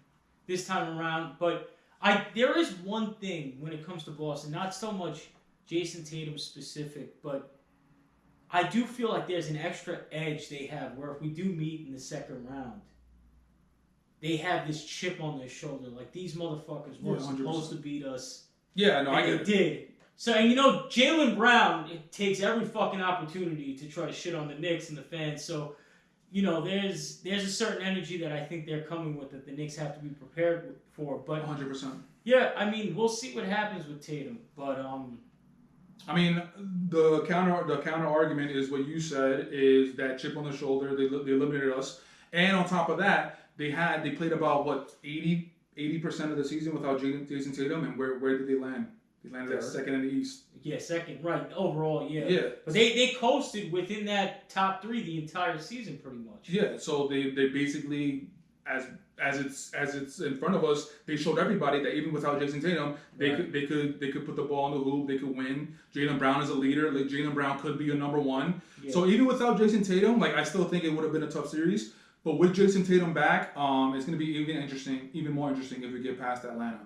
this time around, but there is one thing when it comes to Boston, not so much Jason Tatum specific, but I do feel like there's an extra edge they have where if we do meet in the second round, they have this chip on their shoulder. Like, these motherfuckers weren't supposed to beat us. Yeah, no, I get They it. did. So, and Jaylen Brown, it takes every fucking opportunity to try to shit on the Knicks and the fans. So, there's a certain energy that I think they're coming with that the Knicks have to be prepared for. But 100%. Yeah, I mean, we'll see what happens with Tatum. But I mean, the counter argument is what you said, is that chip on the shoulder. They eliminated us, and on top of that, they played about 80% of the season without Jason Tatum, and where did they land? They landed at second in the East. Yeah, second, right? Overall, yeah. Yeah. But they coasted within that top 3 the entire season, pretty much. Yeah. So they basically, as it's in front of us, they showed everybody that even without Jason Tatum, they could put the ball in the hoop, they could win. Jaylen Brown is a leader. Like, Jaylen Brown could be a number 1. Yeah. So even without Jason Tatum, I still think it would have been a tough series. But with Jason Tatum back, it's going to be even more interesting if we get past Atlanta.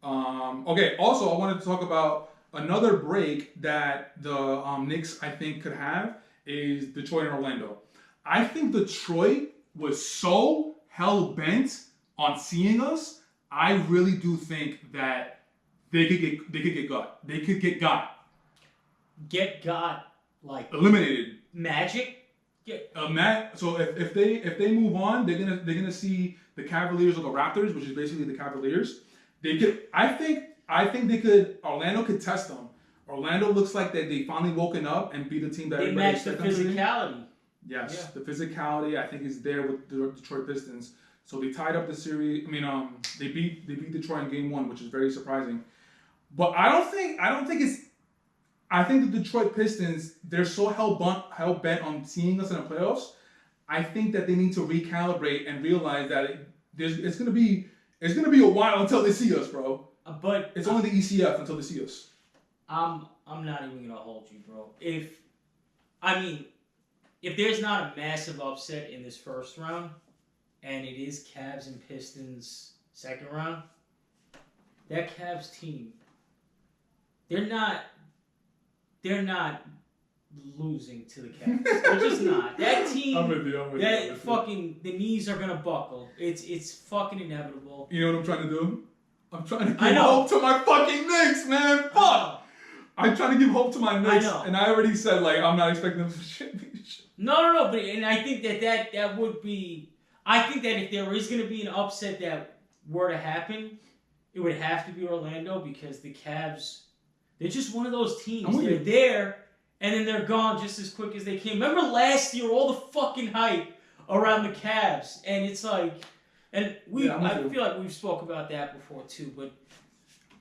Okay. Also, I wanted to talk about another break that the Knicks, I think, could have is Detroit and Orlando. I think Detroit was so hell bent on seeing us. I really do think that they could get got. They could get got. Get got, like eliminated. Magic. So if they move on, they're gonna see the Cavaliers or the Raptors, which is basically the Cavaliers. They could. I think they could. Orlando could test them. Orlando looks like that they finally woken up and beat the team that they match the physicality. Yes, the physicality I think is there with the Detroit Pistons. So they tied up the series. I mean, they beat Detroit in Game 1, which is very surprising. But I think the Detroit Pistons, they're so hell bent on seeing us in the playoffs. I think that they need to recalibrate and realize that it's gonna be a while until they see us, bro. But it's only the ECF until they see us. I'm not even gonna hold you, bro. If there's not a massive upset in this first round, and it is Cavs and Pistons second round, that Cavs team, they're not losing to the Cavs. They're just not. That team, I'm with you. The knees are gonna buckle. It's fucking inevitable. You know what I'm trying to do? I'm trying to give hope to my fucking Knicks, man. Fuck. I'm trying to give hope to my Knicks, and I already said I'm not expecting them to shit. No. But I think that would be. I think that if there is going to be an upset that were to happen, it would have to be Orlando, because the Cavs, they're just one of those teams. They're there, and then they're gone just as quick as they came. Remember last year, all the fucking hype around the Cavs, and it's like, and I feel like we've spoke about that before too, but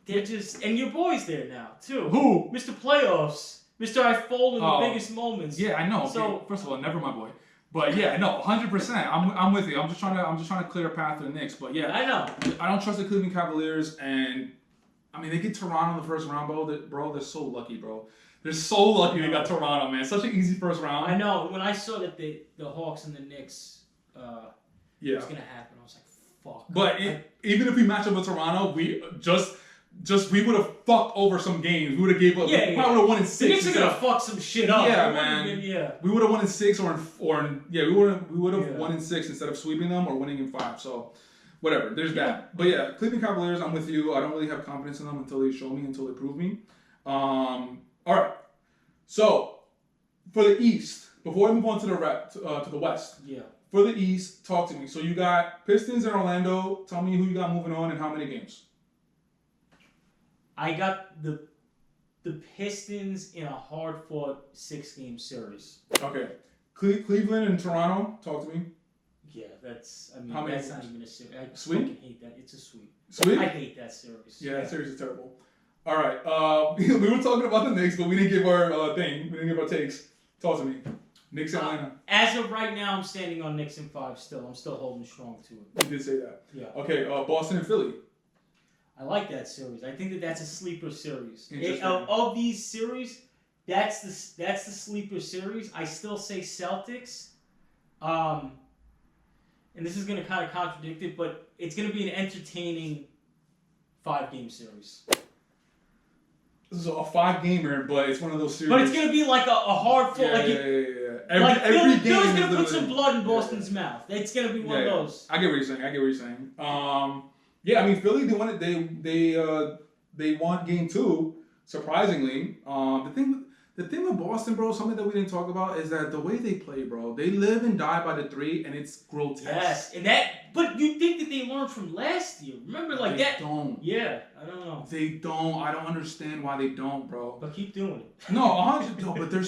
they're just, and your boy's there now too. Who? Mr. Playoffs, Mr. I fold in the biggest moments. Yeah, I know. So first of all, never my boy. But yeah, no, 100%. I'm with you. I'm just trying to clear a path to the Knicks. But yeah, I know. I don't trust the Cleveland Cavaliers, and I mean they get Toronto in the first round, bro. They're so lucky, bro. They're so lucky they got Toronto, man. Such an easy first round. I know. When I saw that the Hawks and the Knicks was gonna happen, I was like, fuck. But even if we match up with Toronto, we would have fucked over some games. We would have gave up. Yeah, we probably would have won in 6. The Knicks are gonna fuck some shit up. Yeah, man. We would have won in 6 we would have won in 6 instead of sweeping them or winning in 5. So whatever. There's that. But yeah, Cleveland Cavaliers, I'm with you. I don't really have confidence in them until they show me, until they prove me. All right. So for the East, before I move on to the West. Yeah. For the East, talk to me. So you got Pistons and Orlando. Tell me who you got moving on and how many games. I got the the Pistons in a hard-fought 6-game series. Okay. Cleveland and Toronto, talk to me. Yeah, that's. I mean, How many that's not games? even a series. I Sweep? fucking hate that. It's a sweep. Sweet? I hate that series. Yeah, that series is terrible. All right. We were talking about the Knicks, but we didn't give our thing. We didn't give our takes. Talk to me. Knicks Atlanta. As of right now, I'm standing on Knicks in 5 still. I'm still holding strong to it. You did say that. Yeah. Okay, Boston and Philly. I like that series. I think that's a sleeper series. Interesting. Of these series, that's the sleeper series. I still say Celtics. And this is going to kind of contradict it, but it's going to be an entertaining 5-game series. This is a 5-gamer, but it's one of those series. But it's going to be like a hard full. Yeah. Every game Philly's going to put some blood in Boston's mouth. It's going to be one of those. I get what you're saying. Yeah, I mean Philly. They won game 2. Surprisingly, the thing with Boston, bro, something that we didn't talk about is that the way they play, bro, they live and die by the 3, and it's grotesque. Yes, but you think that they learned from last year? Remember, like they that? Don't. Yeah, I don't know. They don't. I don't understand why they don't, bro. But keep doing it. No, 100. No, but they're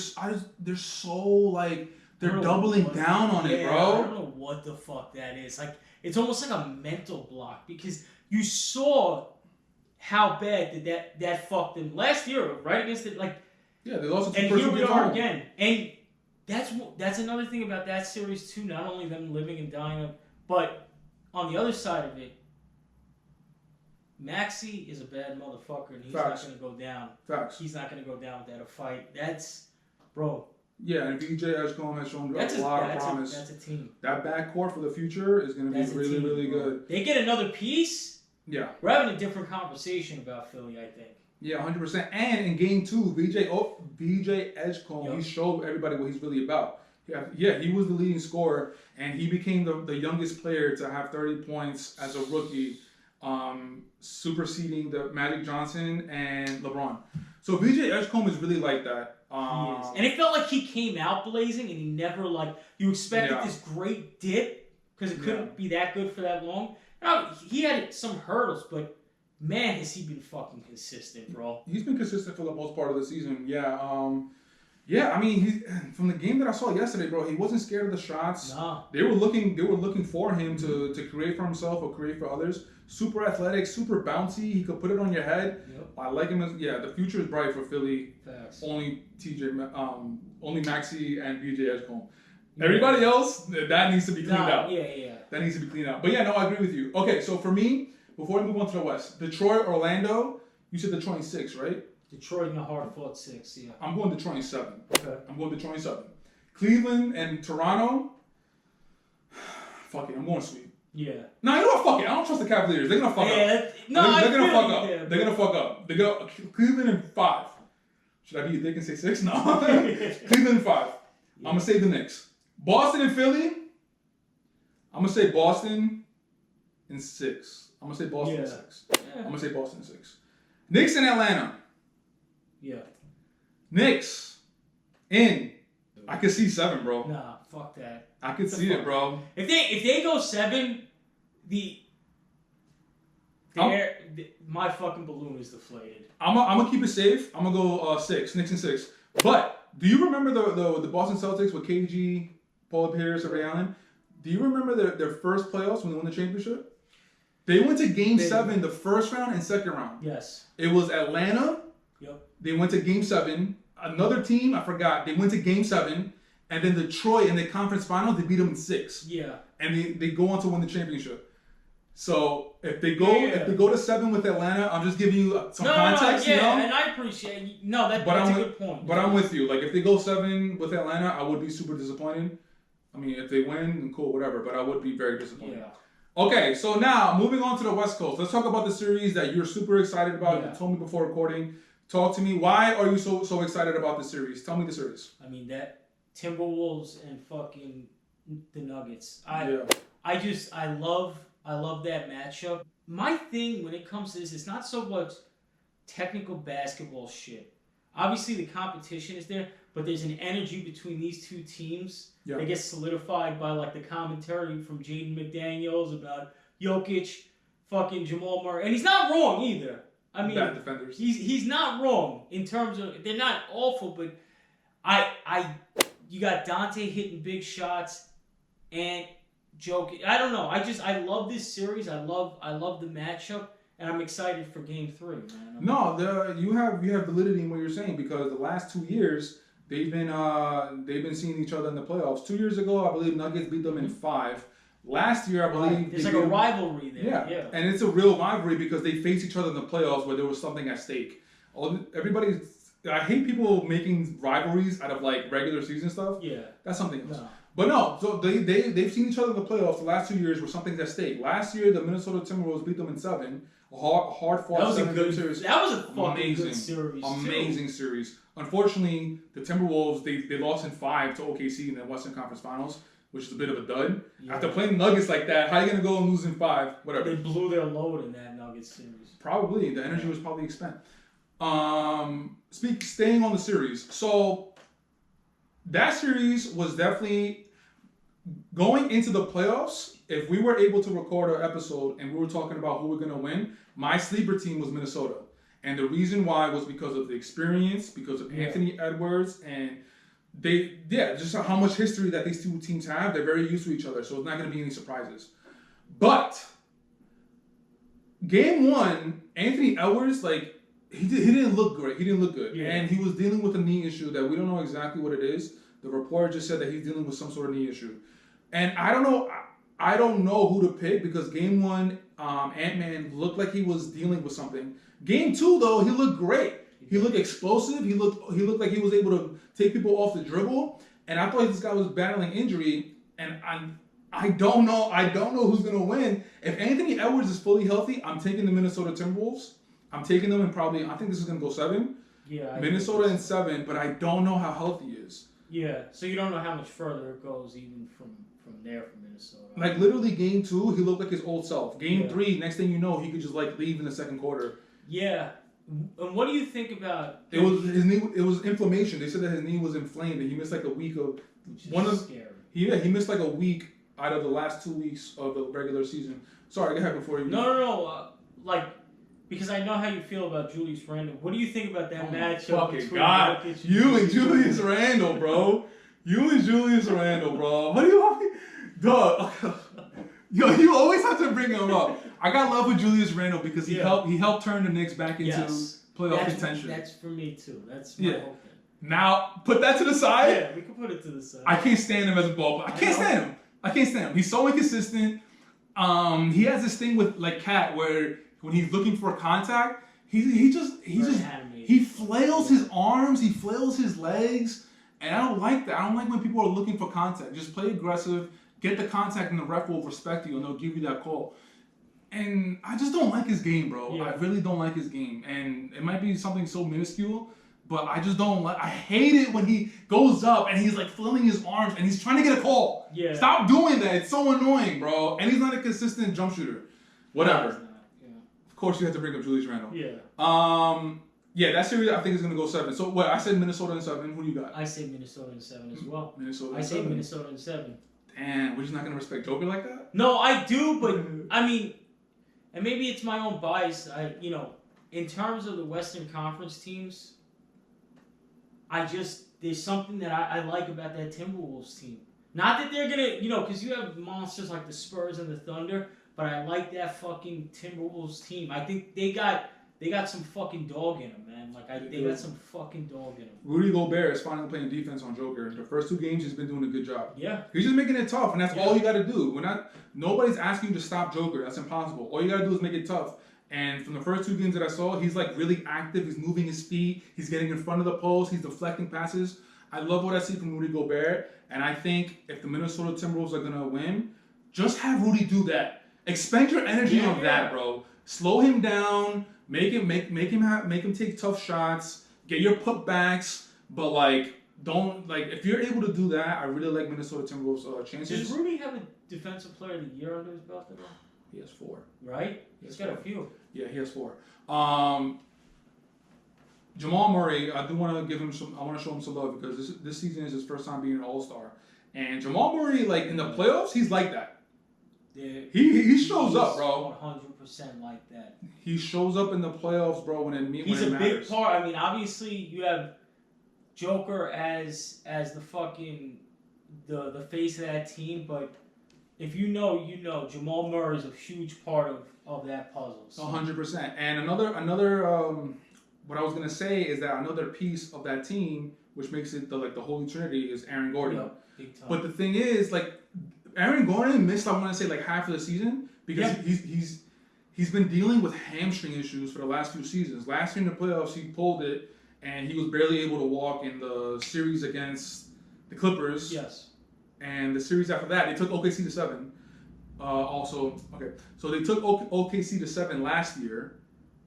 so like they're doubling down on it, bro. I don't know what the fuck that is. Like it's almost like a mental block because you saw how bad that fucked them last year, right against it, like. Yeah, they lost to and here we are again. And that's another thing about that series too. Not only them living and dying, but on the other side of it, Maxey is a bad motherfucker, and he's not going to go down. Facts. He's not going to go down without a fight. That's, bro. Yeah, and VJ Edgecombe has shown a lot of promise. That's a team. That backcourt for the future is going to be really, really good. They get another piece. Yeah. We're having a different conversation about Philly, I think. Yeah, 100%. And in game 2, VJ Edgecombe, he showed everybody what he's really about. Yeah, he was the leading scorer, and he became the youngest player to have 30 points as a rookie, superseding the Magic Johnson and LeBron. So VJ Edgecombe is really like that. He is. And it felt like he came out blazing, and he never, you expected this great dip, because it couldn't be that good for that long. Now, he had some hurdles, but man, has he been fucking consistent, bro. He's been consistent for the most part of the season. Yeah. I mean, from the game that I saw yesterday, bro, he wasn't scared of the shots. No. They were looking for him to create for himself or create for others. Super athletic, super bouncy. He could put it on your head. Yep. I like him the future is bright for Philly. Facts. Only Maxey and VJ Edgecombe. Everybody else, that needs to be cleaned out. Yeah. That needs to be cleaned out. But yeah, no, I agree with you. Okay, so for me, before we move on to the West, Detroit, Orlando, you said Detroit in 6, right? Detroit in a hard-fought 6, yeah. I'm going Detroit in 7. Okay. I'm going Detroit in 7. Cleveland and Toronto, fuck it, I'm going sweep. Yeah. No, you know what? Fuck it. I don't trust the Cavaliers. They're going to fuck up. They're going to fuck up. They're going to fuck up. They go Cleveland in 5. Should I be a dick and say 6? No. Cleveland in 5. Yeah. I'm going to say the Knicks. Boston and Philly, I'm going to say Boston in 6. I'm going to say Boston in 6. Yeah. I'm going to say Boston in 6. Knicks in Atlanta. Yeah. Knicks in. I could see 7, bro. Nah, fuck that. I could see it, bro. If they go 7, my fucking balloon is deflated. I'm gonna keep it safe. I'm gonna go 6. Knicks in 6. But do you remember the Boston Celtics with KG, Paul Pierce, and Ray Allen? Do you remember their first playoffs when they won the championship? They went to Game 7, the first round and second round. Yes. It was Atlanta. Yep. They went to Game 7. Another team, I forgot, they went to Game 7. And then Detroit in the conference final, they beat them in 6. Yeah. And they go on to win the championship. So if they go to 7 with Atlanta, I'm just giving you some context. Yeah, you know? and I appreciate you. No, that's a good point. But I'm with you. Like if they go 7 with Atlanta, I would be super disappointed. I mean, if they win, cool, whatever. But I would be very disappointed. Yeah. Okay, so now moving on to the West Coast. Let's talk about the series that you're super excited about. Yeah. You told me before recording. Talk to me. Why are you so excited about the series? Tell me the series. I mean that Timberwolves and fucking the Nuggets. I love that matchup. My thing when it comes to this, it's not so much technical basketball shit. Obviously the competition is there, but there's an energy between these two teams that gets solidified by like the commentary from Jaden McDaniels about Jokic, fucking Jamal Murray. And he's not wrong either. I mean, bad defenders. He's not wrong in terms of they're not awful, but you got Dante hitting big shots and joking. I don't know. I love this series. I love the matchup, and I'm excited for Game 3. Man. No, you have validity in what you're saying because the last 2 years they've been seeing each other in the playoffs. 2 years ago, I believe Nuggets beat them in 5. Last year, I believe there's like a rivalry there. Yeah, and it's a real rivalry because they face each other in the playoffs where there was something at stake. I hate people making rivalries out of like regular season stuff. Yeah, that's something else. No. But no, so they've seen each other in the playoffs the last 2 years where something's at stake. Last year, the Minnesota Timberwolves beat them in 7. Hard fought. That was a good series. That was a fucking good series. Amazing series. Unfortunately, the Timberwolves they lost in 5 to OKC in the Western Conference Finals, which is a bit of a dud. Yeah. After playing Nuggets like that, how are you gonna go and lose in 5? Whatever. They blew their load in that Nuggets series. Probably the energy was probably expended. Staying on the series, so that series was definitely going into the playoffs. If we were able to record our episode and we were talking about who we're gonna win, my sleeper team was Minnesota, and the reason why was because of the experience, because of Anthony Edwards, and just how much history that these two teams have. They're very used to each other, so it's not gonna be any surprises. But Game 1, Anthony Edwards, like. He didn't look great. He didn't look good. Yeah. And he was dealing with a knee issue that we don't know exactly what it is. The report just said that he's dealing with some sort of knee issue. And I don't know who to pick because Game 1, Ant-Man looked like he was dealing with something. Game 2, though, he looked great. He looked explosive. He looked like he was able to take people off the dribble. And I thought this guy was battling injury. And I don't know who's going to win. If Anthony Edwards is fully healthy, I'm taking the Minnesota Timberwolves. I'm taking them in I think this is going to go 7. Yeah. Minnesota in 7, but I don't know how healthy he is. Yeah, so you don't know how much further it goes even from there from Minnesota. Like literally Game 2, he looked like his old self. Game 3, next thing you know, he could just like leave in the second quarter. Yeah. And what do you think about it was his knee? It was inflammation. They said that his knee was inflamed and he missed like a week of scary. He missed like a week out of the last 2 weeks of the regular season. Sorry, go ahead before you. No. Because I know how you feel about Julius Randle. What do you think about that matchup? Fucking God. You and Julius Randle, bro. You and Julius Randle, bro. What do you want me? Duh. Yo, you always have to bring him up. I got love with Julius Randle because he helped turn the Knicks back into playoff contention. That's for me too. That's my whole thing. Now, put that to the side. Yeah, we can put it to the side. I can't stand him as a ball player. I can't stand him. He's so inconsistent. He has this thing with like Cat where when he's looking for contact, he flails his arms, he flails his legs, and I don't like that. I don't like when people are looking for contact. Just play aggressive, get the contact, and the ref will respect you, and they'll give you that call. And I just don't like his game, bro. Yeah. I really don't like his game, and it might be something so minuscule, but I just don't like. I hate it when he goes up and he's like flailing his arms and he's trying to get a call. Yeah. Stop doing that. It's so annoying, bro. And he's not a consistent jump shooter. Whatever. Of course, you have to bring up Julius Randle. Yeah. That series I think is gonna go 7. So what? I said Minnesota in 7. Who do you got? I say Minnesota in 7 as well. Minnesota. I say Minnesota in 7. Damn, we're just not gonna respect Joker like that? No, I do, but I mean, and maybe it's my own bias. In terms of the Western Conference teams, there's something that I like about that Timberwolves team. Not that they're gonna, because you have monsters like the Spurs and the Thunder. But I like that fucking Timberwolves team. I think they got some fucking dog in them, man. They got some fucking dog in them. Rudy Gobert is finally playing defense on Joker. The first 2 games, he's been doing a good job. Yeah. He's just making it tough, and that's all you got to do. Nobody's asking you to stop Joker. That's impossible. All you got to do is make it tough. And from the first 2 games that I saw, he's like really active. He's moving his feet. He's getting in front of the post. He's deflecting passes. I love what I see from Rudy Gobert. And I think if the Minnesota Timberwolves are gonna win, just have Rudy do that. Expend your energy on that, bro. Slow him down. Make him take tough shots. Get your putbacks. But if you're able to do that, I really like Minnesota Timberwolves' chances. Does Rudy have a Defensive Player of the Year under his belt at all? He has 4. Right? He's got 4. A few. Yeah, he has 4. Jamal Murray, I do want to give him some. I want to show him some love because this season is his first time being an All-Star. And Jamal Murray, in the playoffs, he's like that. He shows up, bro. 100% like that. He shows up in the playoffs, bro. When it He's a matters. big part. I mean, obviously you have Joker as the fucking the face of that team, but if you know, Jamal Murray is a huge part of that puzzle. 100%. And another what I was gonna say is that another piece of that team, which makes it the Holy Trinity, is Aaron Gordon. Yeah, big time. But the thing is, Aaron Gordon missed, I want to say, half of the season because he's been dealing with hamstring issues for the last few seasons. Last year in the playoffs, he pulled it, and he was barely able to walk in the series against the Clippers. Yes. And the series after that, they took OKC to 7. So they took OKC to 7 last year,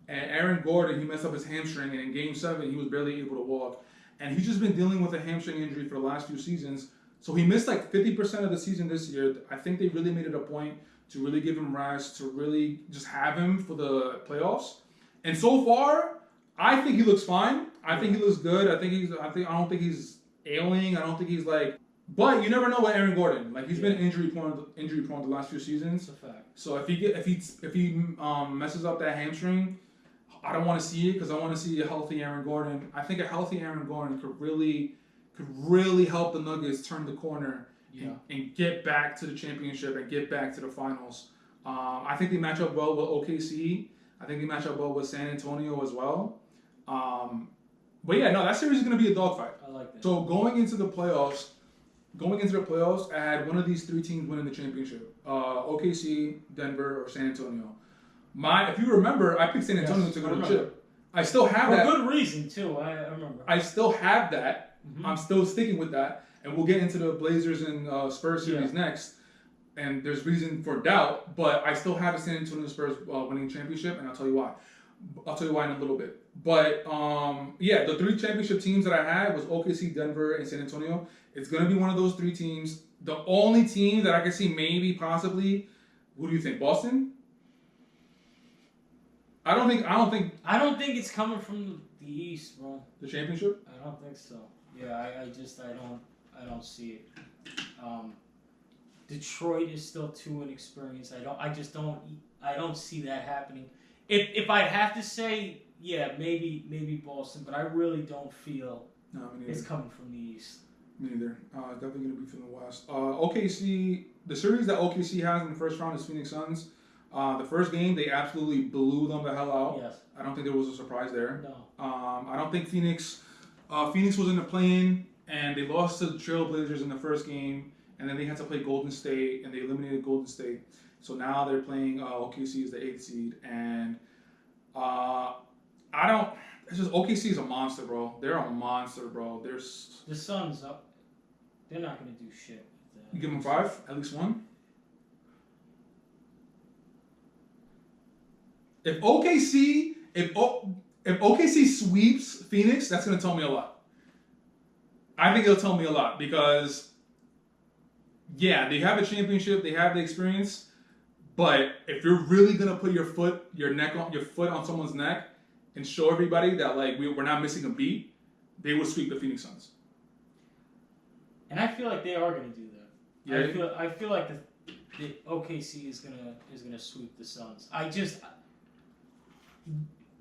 and Aaron Gordon, he messed up his hamstring, and in Game 7, he was barely able to walk. And he's just been dealing with a hamstring injury for the last few seasons. So he missed 50% of the season this year. I think they really made it a point to really give him rest, to really just have him for the playoffs. And so far, I think he looks fine. I think he looks good. I don't think he's ailing. I don't think he's but you never know with Aaron Gordon. He's been injury prone the last few seasons. That's a fact. So if he messes up that hamstring, I don't want to see it because I want to see a healthy Aaron Gordon. I think a healthy Aaron Gordon could really help the Nuggets turn the corner and get back to the championship and get back to the finals. I think they match up well with OKC. I think they match up well with San Antonio as well. But yeah, no, that series is going to be a dogfight. I like that. So going into the playoffs, I had one of these 3 teams winning the championship: OKC, Denver, or San Antonio. If you remember, I picked San Antonio to go to the chip. I still have that. For good reason too. I remember. I still have that. Mm-hmm. I'm still sticking with that, and we'll get into the Blazers and Spurs series next. And there's reason for doubt, but I still have the San Antonio Spurs winning championship, and I'll tell you why. I'll tell you why in a little bit. But the 3 championship teams that I had was OKC, Denver, and San Antonio. It's gonna be one of those 3 teams. The only team that I can see maybe possibly, who do you think? Boston? I don't think it's coming from the East, bro. The championship? I don't think so. Yeah, I don't see it. Detroit is still too inexperienced. I don't see that happening. If I have to say, maybe Boston, but I really don't feel it's coming from the East. Me neither. Definitely going to be from the West. OKC, the series that OKC has in the first round is Phoenix Suns. The first game, they absolutely blew them the hell out. Yes. I don't think there was a surprise there. No. I don't think Phoenix was in the play-in, and they lost to the Trailblazers in the first game, and then they had to play Golden State, and they eliminated Golden State. So now they're playing OKC as the 8th seed, and it's just OKC is a monster, bro. They're a monster, bro. The Suns up. They're not going to do shit. You give them 5, at least 1. If OKC sweeps Phoenix, that's going to tell me a lot. I think it'll tell me a lot because, they have a championship, they have the experience, but if you're really going to put your foot on someone's neck and show everybody that we're not missing a beat, they will sweep the Phoenix Suns. And I feel like they are going to do that. Yeah. I feel like the OKC is gonna sweep the Suns.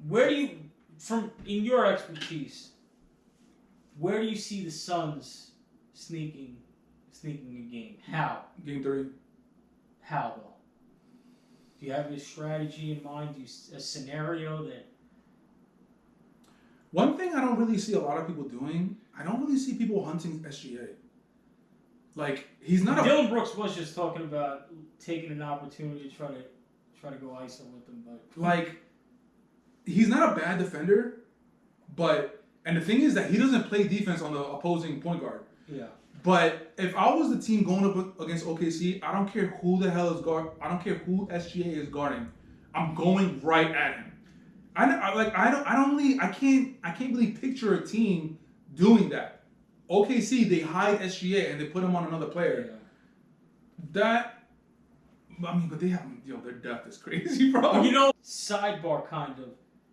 Where do you, in your expertise, where do you see the Suns sneaking a game? How? Game 3. How though? Do you have a strategy in mind? A scenario that? One thing I don't really see a lot of people doing, I don't really see people hunting SGA. He's not Dylan Brooks was just talking about taking an opportunity to try to go ISO with him, but he's not a bad defender, and the thing is that he doesn't play defense on the opposing point guard. Yeah. But if I was the team going up against OKC, I don't care who the hell is guard. I don't care who SGA is guarding. I'm going right at him. I can't really picture a team doing that. OKC, they hide SGA and they put him on another player. Yeah. But they have, their depth is crazy, bro. Sidebar kind of.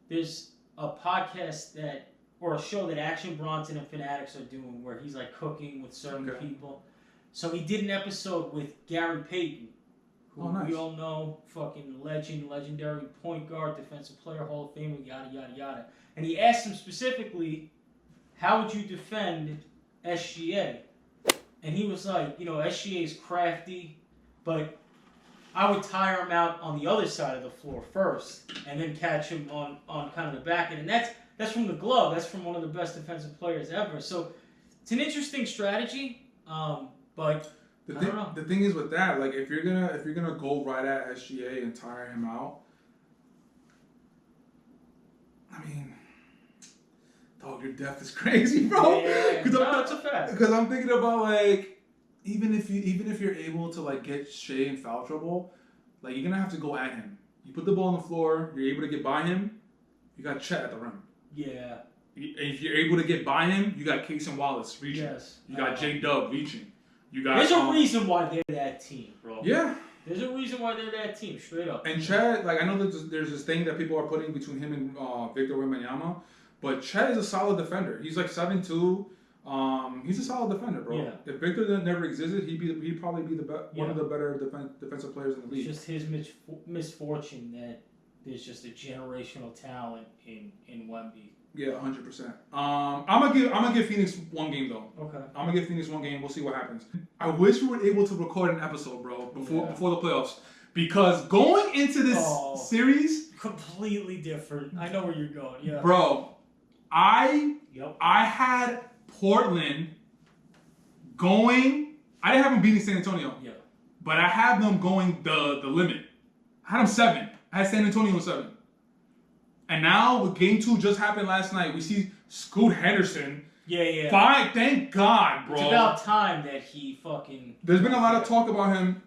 There's a podcast or a show that Action Bronson and Fanatics are doing where he's cooking with certain people. So he did an episode with Gary Payton, who we all know, fucking legend, legendary point guard, defensive player, Hall of Famer, yada, yada, yada. And he asked him specifically, how would you defend SGA? And he was like, you know, SGA is crafty, but I would tire him out on the other side of the floor first, and then catch him on kind of the back end. And that's from the glove. That's from one of the best defensive players ever. So it's an interesting strategy, but the thing is with that, like if you're gonna go right at SGA and tire him out, I mean, dog, your depth is crazy, bro. Yeah, that's a fact. Because I'm thinking about like even if you're able to like get Shea in foul trouble, like you're gonna have to go at him. You put the ball on the floor, you're able to get by him. You got Chet at the rim. Yeah. If you're able to get by him, you got Case and Wallace reaching. Yes. You got J-Dub reaching. You got. There's a reason why they're that team, bro. Yeah. There's a reason why they're that team, straight up. And Chet, like I know that there's this thing that people are putting between him and Victor Wembanyama, but Chet is a solid defender. He's like 7'2". He's a solid defender, bro. Yeah. If Victor never existed, he'd probably be one of the better defensive players in the league. It's just his misfortune that there's just a generational talent in Wemby. Yeah, 100%. I'm gonna give Phoenix one game though. Okay. I'm gonna give Phoenix one game. We'll see what happens. I wish we were able to record an episode, bro, before the playoffs, because going into this series, completely different. I know where you're going. Yeah. Bro, I had Portland going. I didn't have them beating San Antonio. Yeah. But I had them going the limit. I had them 7. I had San Antonio 7. And now, with Game 2 just happened last night, we see Scoot Henderson. Yeah. Fine, thank God, bro. It's about time that he fucking... There's been a lot of talk about him.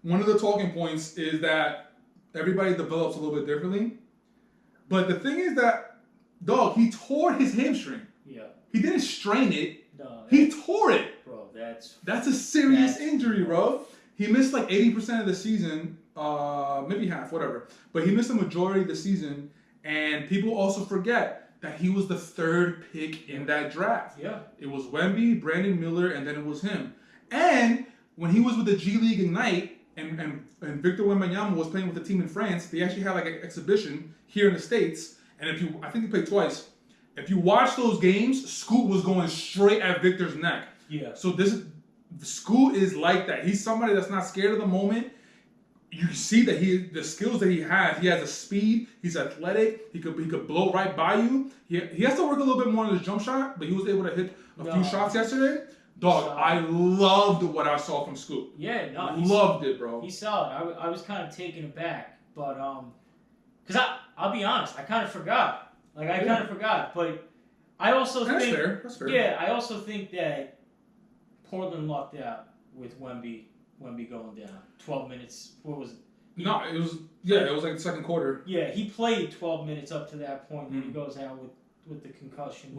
One of the talking points is that everybody develops a little bit differently. But the thing is that, dog, he tore his hamstring. Yeah. He didn't strain it. No. He tore it. Bro, that's a serious injury, bro. He missed like 80% of the season. Maybe half, whatever. But he missed the majority of the season, and people also forget that he was the 3rd pick in that draft. Yeah. It was Wemby, Brandon Miller, and then it was him. And when he was with the G League Ignite, and Victor Wembanyama was playing with the team in France, they actually had like an exhibition here in the States, and I think he played twice. If you watch those games, Scoot was going straight at Victor's neck. Yeah. So Scoot is like that. He's somebody that's not scared of the moment. You see that the skills that he has the speed, he's athletic, he could blow right by you. He has to work a little bit more on his jump shot, but he was able to hit a few shots yesterday. Dog, I loved what I saw from Scoot. Yeah, no. Loved it, bro. He's solid. I was kind of taken aback, but because I'll be honest, I kind of forgot. Like I kind of forgot, but I also think that's fair. Yeah, I also think that Portland lucked out with Wemby going down. 12 minutes. What was it? It was like the second quarter. Yeah, he played 12 minutes up to that point, and he goes out with the concussion.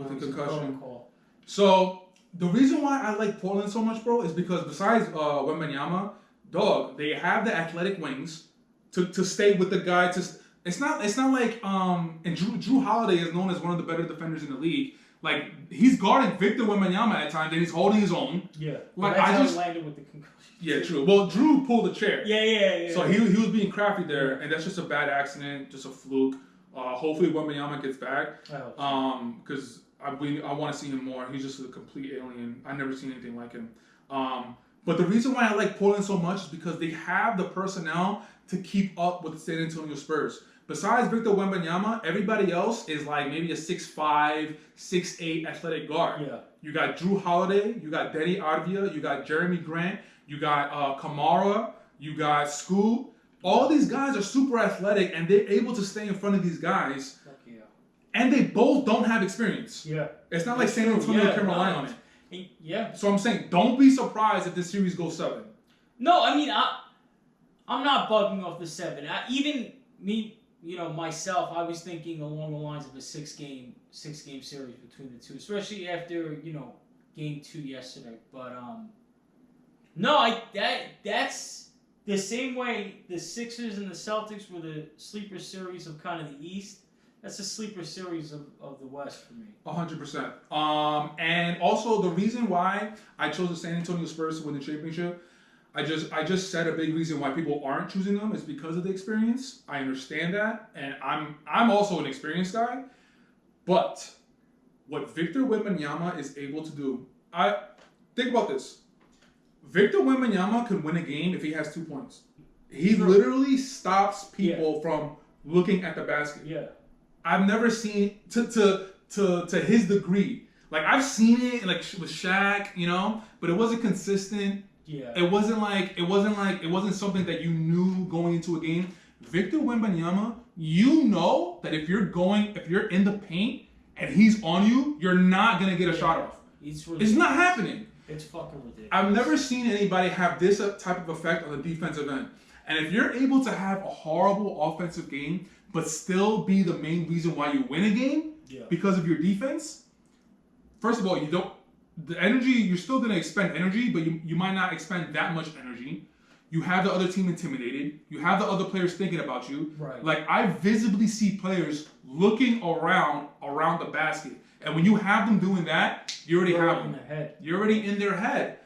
So the reason why I like Portland so much, bro, is because besides Wembanyama, dog, they have the athletic wings to stay with the guy. It's not like and Drew Holiday is known as one of the better defenders in the league. Like he's guarding Victor Wembanyama at times, and he's holding his own. Yeah, like that's how he landed with the concussion. Yeah, true. Well, Drew pulled a chair. Yeah. So he was being crafty there, and that's just a bad accident, just a fluke. Hopefully Wembanyama gets back. Because I want to see him more. He's just a complete alien. I've never seen anything like him. But the reason why I like Portland so much is because they have the personnel to keep up with the San Antonio Spurs. Besides Victor Wembanyama, everybody else is like maybe a 6'5", 6'8" athletic guard. Yeah. You got Drew Holiday, you got Denny Arvia, you got Jeremy Grant, you got Kamara, you got Scoot. All these guys are super athletic, and they're able to stay in front of these guys. Fuck yeah. And they both don't have experience. Yeah. It's not like San Antonio can rely on it. Yeah. So I'm saying, don't be surprised if this series goes 7. No, I mean, I'm not bugging off the 7. Even me, myself, I was thinking along the lines of a 6-game series between the two, especially after, Game 2 yesterday. But no, that's the same way the Sixers and the Celtics were the sleeper series of kind of the East. That's the sleeper series of the West for me. 100%. And also the reason why I chose the San Antonio Spurs to win the championship, I just said a big reason why people aren't choosing them is because of the experience. I understand that, and I'm also an experienced guy. But what Victor Wembanyama is able to do, think about this. Victor Wembanyama can win a game if he has 2 points. He literally stops people from looking at the basket. Yeah. I've never seen to his degree. Like I've seen it like with Shaq, you know, but it wasn't consistent. Yeah. It wasn't something that you knew going into a game. Victor Wembanyama, you know that if you're in the paint and he's on you, you're not gonna get a shot off. It's not happening. It's fucking ridiculous. I've never seen anybody have this type of effect on the defensive end. And if you're able to have a horrible offensive game, but still be the main reason why you win a game because of your defense, first of all, the energy, you're still going to expend energy, but you might not expend that much energy. You have the other team intimidated. You have the other players thinking about you. Right. Like, I visibly see players looking around the basket. And when you have them doing that, you already have them. You're already in their head.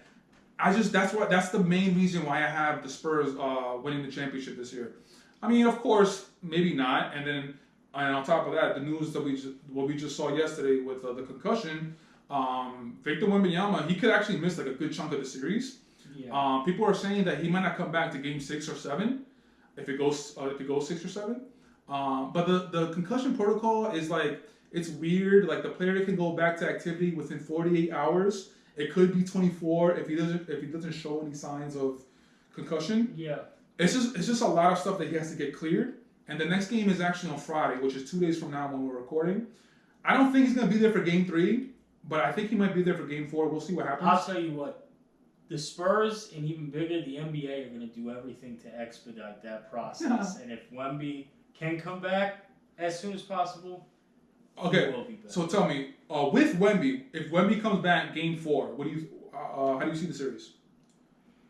That's the main reason why I have the Spurs winning the championship this year. I mean, of course, maybe not. And on top of that, the news that we just saw yesterday with the concussion, Victor Wembanyama, he could actually miss like a good chunk of the series. Yeah. People are saying that he might not come back to game 6 or 7 if it goes 6 or 7. But the concussion protocol is like, it's weird. Like the player can go back to activity within 48 hours. It could be 24 if he doesn't show any signs of concussion. Yeah. It's just a lot of stuff that he has to get cleared. And the next game is actually on Friday, which is 2 days from now when we're recording. I don't think he's gonna be there for game 3, but I think he might be there for game 4. We'll see what happens. I'll tell you what. The Spurs and even bigger, the NBA are going to do everything to expedite that process. And if Wemby can come back as soon as possible, he will be back. So tell me, with Wemby, if Wemby comes back game 4, how do you see the series?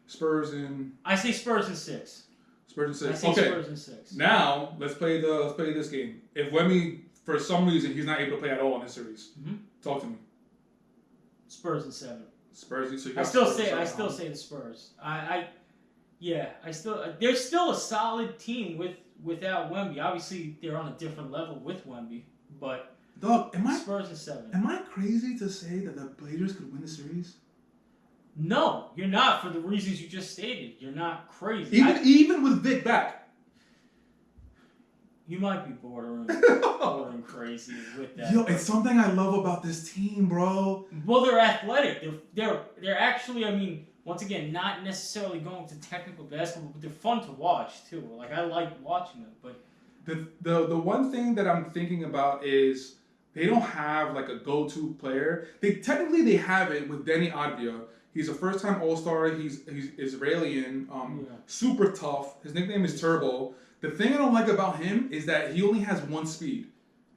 Spurs in. I say Spurs in 6. Spurs in 6. I say Spurs in 6. Now let's play this game. If Wemby, for some reason, he's not able to play at all in this series, talk to me. Spurs in 7. Spurs. So I still say the Spurs. There's still a solid team without Wemby. Obviously, they're on a different level with Wemby, but Dog, Spurs in 7. Am I crazy to say that the Blazers could win the series? No, you're not. For the reasons you just stated, you're not crazy. Even with Vic back. You might be bordering crazy with that. Yo, it's something I love about this team, bro. Well, they're athletic. They're actually, I mean, once again, not necessarily going to technical basketball, but they're fun to watch too. Like I like watching them. But the one thing that I'm thinking about is they don't have like a go-to player. They have it with Denny Advia. He's a first-time All-Star. He's Israeli, super tough. His nickname is Turbo. The thing I don't like about him is that he only has one speed.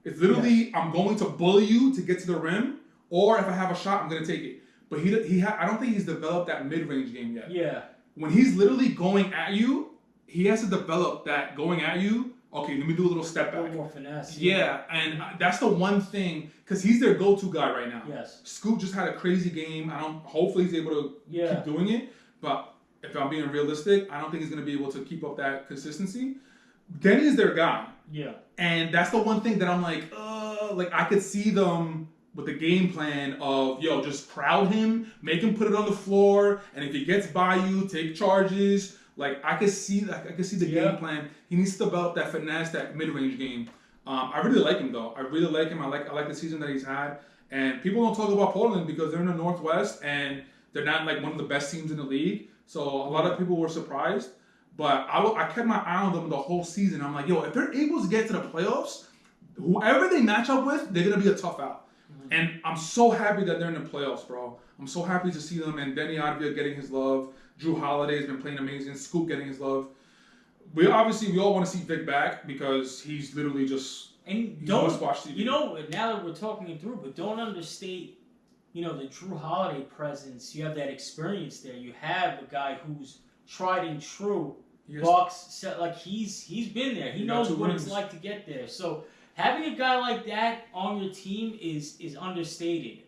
It's literally, I'm going to bully you to get to the rim, or if I have a shot, I'm going to take it. But I don't think he's developed that mid-range game yet. Yeah. When he's literally going at you, he has to develop that going at you. Okay, let me do a little step back. A little more finesse. Yeah, and that's the one thing, because he's their go-to guy right now. Yes. Scoot just had a crazy game. Hopefully he's able to keep doing it. But if I'm being realistic, I don't think he's going to be able to keep up that consistency. Denny is their guy. Yeah. And that's the one thing that I'm like I could see them with the game plan of, just crowd him, make him put it on the floor, and if he gets by you, take charges. Like I could see the game plan. He needs to develop that finesse, that mid-range game. I really like him though. I really like him. I like the season that he's had. And people don't talk about Portland because they're in the Northwest and they're not like one of the best teams in the league. So a lot of people were surprised. But I kept my eye on them the whole season. I'm like, if they're able to get to the playoffs, whoever they match up with, they're going to be a tough out. Mm-hmm. And I'm so happy that they're in the playoffs, bro. I'm so happy to see them. And Denny Advia getting his love. Drew Holiday has been playing amazing. Scoop getting his love. We all want to see Vic back because he's literally just... And don't watch TV. Now that we're talking it through, but don't understate, the Drew Holiday presence. You have that experience there. You have a guy who's tried and true. Bucks, like he's been there. He knows what it's like to get there. So having a guy like that on your team is understated.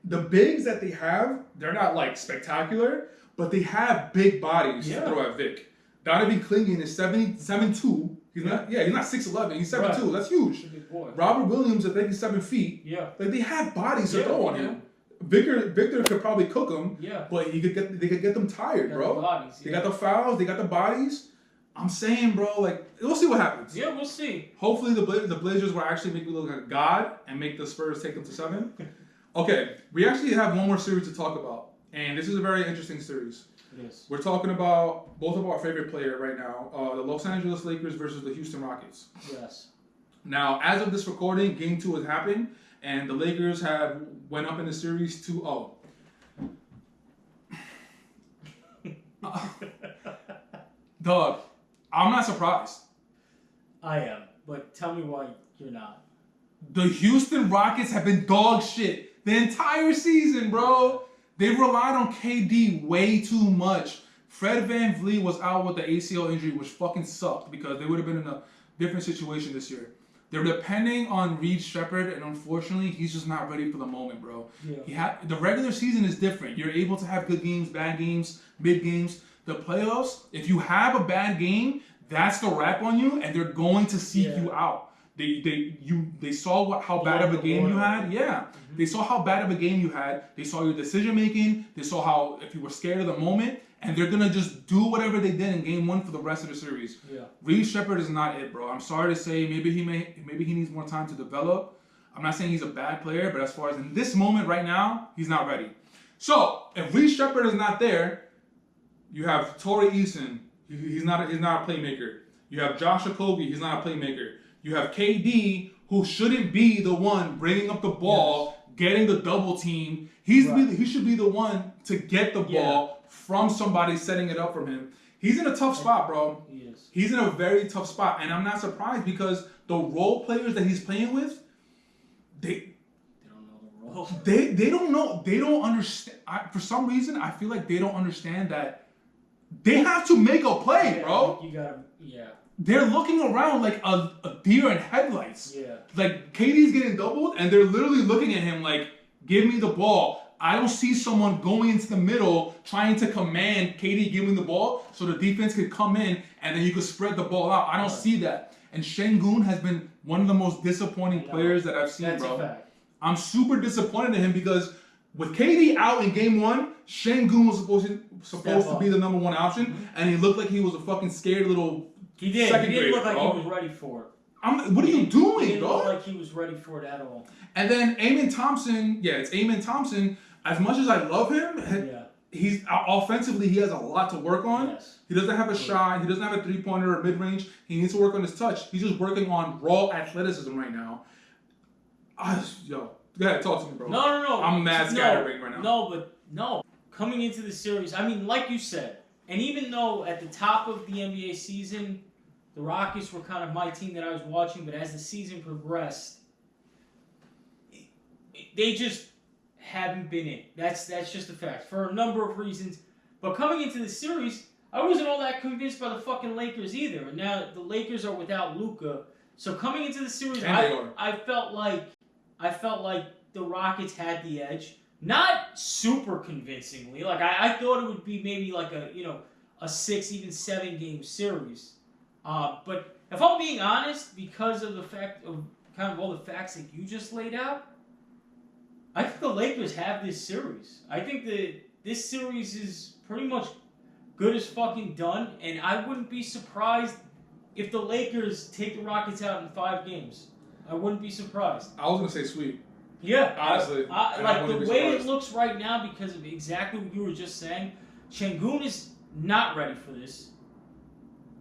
The bigs that they have, they're not like spectacular, but they have big bodies to throw at Vic. Donovan Clingan is 7'2". He's not 6'11". He's 7'2". Right. That's huge. Robert Williams, I think he's 7 feet. Yeah. Like they have bodies to throw on him. Victor could probably cook them. Yeah. But they could get them tired, bro. They got the fouls. They got the bodies. I'm saying, bro, like we'll see what happens. Yeah, we'll see. Hopefully the Blazers will actually make me look like a god and make the Spurs take them to 7. Okay, we actually have one more series to talk about, and this is a very interesting series. Yes. We're talking about both of our favorite player right now, the Los Angeles Lakers versus the Houston Rockets. Yes. Now, as of this recording, Game 2 has happened, and the Lakers have went up in the series 2-0. Dog, I'm not surprised. I am, but tell me why you're not. The Houston Rockets have been dog shit the entire season, bro. They relied on KD way too much. Fred VanVleet was out with the ACL injury, which fucking sucked because they would have been in a different situation this year. They're depending on Reed Shepherd, and unfortunately, he's just not ready for the moment, bro. Yeah. The regular season is different. You're able to have good games, bad games, mid games. The playoffs, if you have a bad game, that's the wrap on you, and they're going to seek you out. They saw how bad of a game you had. Yeah. Mm-hmm. They saw how bad of a game you had. They saw your decision making. They saw how if you were scared of the moment, and they're gonna just do whatever they did in Game 1 for the rest of the series. Yeah. Reed Shepherd is not it, bro. I'm sorry to say, maybe he needs more time to develop. I'm not saying he's a bad player, but as far as in this moment right now, he's not ready. So if Reed Shepherd is not there, you have Torrey Eason. He's not a playmaker. You have Josh Okogie. He's not a playmaker. You have KD, who shouldn't be the one bringing up the ball, getting the double team. He should be the one to get the ball from somebody setting it up from him. He's in a tough spot, bro. He is. He's in a very tough spot, and I'm not surprised because the role players that he's playing with, they don't know the role. They don't know. They don't understand. For some reason, I feel like they don't understand that they have to make a play, bro. You gotta, They're looking around like a deer in headlights. Yeah. Like, KD's getting doubled, and they're literally looking at him like, give me the ball. I don't see someone going into the middle trying to command KD giving the ball so the defense could come in, and then you could spread the ball out. I don't see that. And Şengün has been one of the most disappointing players that I've seen, bro. That's a fact. I'm super disappointed in him because with KD out in Game 1, Şengün was supposed to be the number 1 option, and he looked like he was a fucking scared little... He didn't look like he was ready for it. What are you doing, He didn't look like he was ready for it at all. And then Amen Thompson, it's Amen Thompson. As much as I love him, he's offensively, he has a lot to work on. Yes. He doesn't have a shot. He doesn't have a 3-pointer or mid-range. He needs to work on his touch. He's just working on raw athleticism right now. Go ahead, talk to me, bro. No. I'm mad scattering right now. No. Coming into the series, I mean, like you said, and even though at the top of the NBA season, the Rockets were kind of my team that I was watching, but as the season progressed, they just haven't been in. That's just a fact for a number of reasons. But coming into the series, I wasn't all that convinced by the fucking Lakers either. And now the Lakers are without Luka. So coming into the series, I felt like the Rockets had the edge. Not super convincingly. Like I thought it would be maybe like a 6, even 7 game series. But if I'm being honest, because of the fact of kind of all the facts that you just laid out, I think the Lakers have this series. I think that this series is pretty much good as fucking done, and I wouldn't be surprised if the Lakers take the Rockets out in 5 games. I wouldn't be surprised. I was gonna say sweep. Yeah, honestly, like the way it looks right now, because of exactly what you were just saying, Şengün is not ready for this.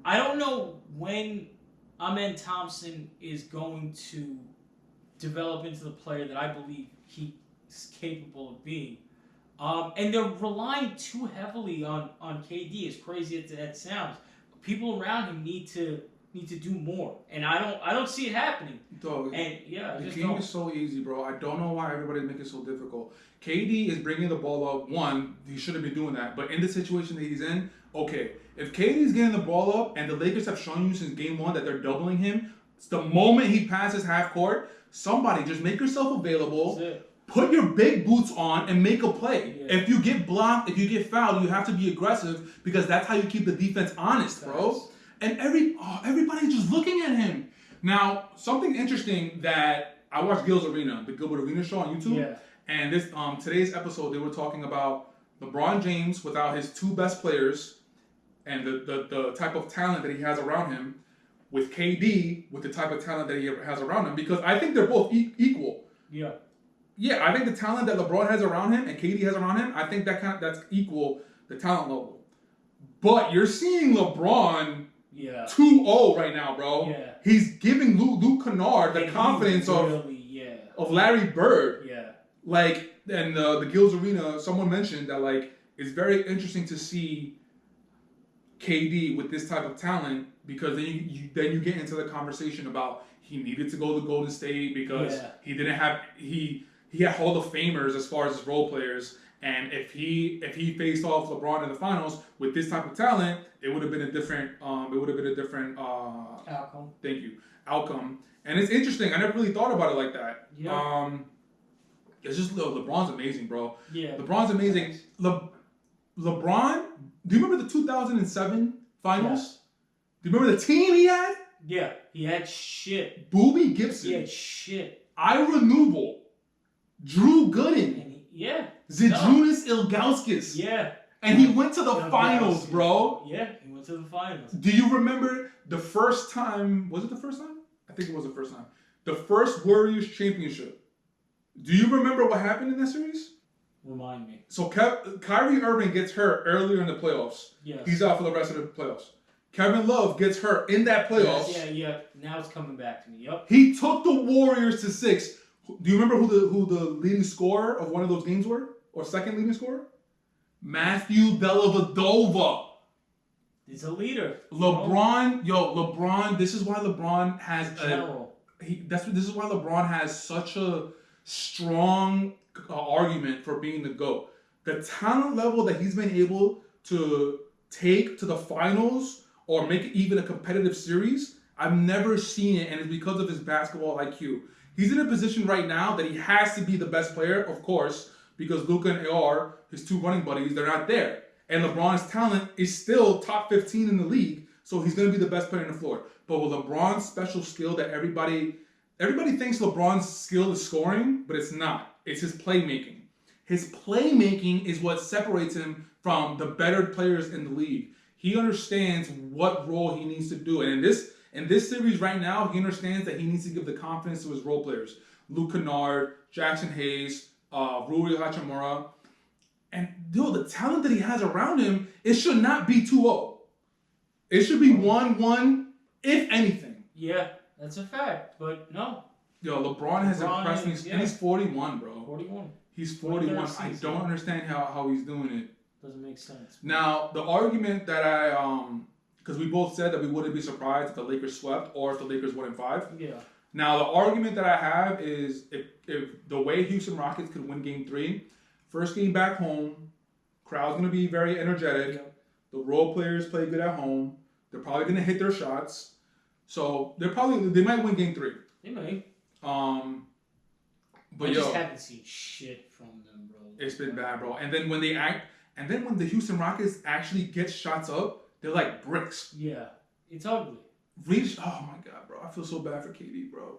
I don't know when Amen Thompson is going to develop into the player that I believe he is capable of being. And they're relying too heavily on KD, as crazy as that sounds. People around him need to do more, and I don't see it happening. Dog, and the game is so easy, bro. I don't know why everybody's making it so difficult. KD is bringing the ball up. One, he shouldn't be doing that, but in the situation that he's in, okay. If KD's getting the ball up, and the Lakers have shown you since Game 1 that they're doubling him, the moment he passes half court, somebody just make yourself available. That's it. Put your big boots on and make a play. Yeah. If you get blocked, if you get fouled, you have to be aggressive because that's how you keep the defense honest, bro. And everybody's just looking at him. Now, something interesting that I watched Gil's Arena, the Gilbert Arena show on YouTube. Yeah. And this today's episode, they were talking about LeBron James without his two best players and the type of talent that he has around him, with KD with the type of talent that he has around him, because I think they're both equal. Yeah. Yeah, I think the talent that LeBron has around him and KD has around him, I think that's equal the talent level. But you're seeing LeBron 2-0 right now, bro. Yeah. He's giving Luke Kennard the confidence of Larry Bird. Yeah. Like, and the Gil's Arena, someone mentioned that, like, it's very interesting to see KD with this type of talent, because then you get into the conversation about he needed to go to Golden State because he didn't have he had Hall of Famers as far as his role players, and if he faced off LeBron in the finals with this type of talent, it would have been a different outcome. Thank you, outcome. And it's interesting. I never really thought about it like that. Yeah. It's just LeBron's amazing, bro. Yeah. LeBron's amazing. LeBron, do you remember the 2007 finals? Do you remember the team he had? Yeah, he had shit. Boobie Gibson. He had shit. Ira Newble. Drew Gooden. Zydrunas Ilgauskas. Yeah. And he went to the finals, bro. Yeah, he went to the finals. Do you remember the first time? Was it the first time? I think it was the first time. The first Warriors championship. Do you remember what happened in that series? Remind me. So Kyrie Irving gets hurt earlier in the playoffs. Yes. He's out for the rest of the playoffs. Kevin Love gets hurt in that playoffs. Yes, yeah. Now it's coming back to me. Yep. He took the Warriors to 6. Do you remember who the leading scorer of one of those games were? Or second leading scorer? Matthew Dellavedova. He's a leader. LeBron, this is why LeBron has this is why LeBron has such a strong argument for being the GOAT. The talent level that he's been able to take to the finals or make it even a competitive series, I've never seen it, and it's because of his basketball IQ. He's in a position right now that he has to be the best player, of course, because Luka and AR, his two running buddies, they're not there. And LeBron's talent is still top 15 in the league, so he's going to be the best player on the floor. But with LeBron's special skill that everybody thinks LeBron's skill is scoring, but it's not. It's his playmaking. His playmaking is what separates him from the better players in the league. He understands what role he needs to do. And in this series right now, he understands that he needs to give the confidence to his role players. Luke Kennard, Jackson Hayes, Rui Hachimura. And the talent that he has around him, it should not be 2-0. It should be 1-1, if anything. Yeah, that's a fact. But no. Yo, LeBron has impressed me. And he's 41, bro. 41. He's 41. I don't understand how he's doing it. Doesn't make sense. Now, the argument that because we both said that we wouldn't be surprised if the Lakers swept or if the Lakers won in 5. Yeah. Now, the argument that I have is if the way Houston Rockets could win Game 3, first game back home, crowd's going to be very energetic. Yeah. The role players play good at home. They're probably going to hit their shots. So they might win Game 3. They may. But I just haven't seen shit from them, bro. It's been bad, bro. And then when the Houston Rockets actually get shots up, they're like bricks. Yeah, it's ugly. Oh my god, bro. I feel so bad for KD, bro.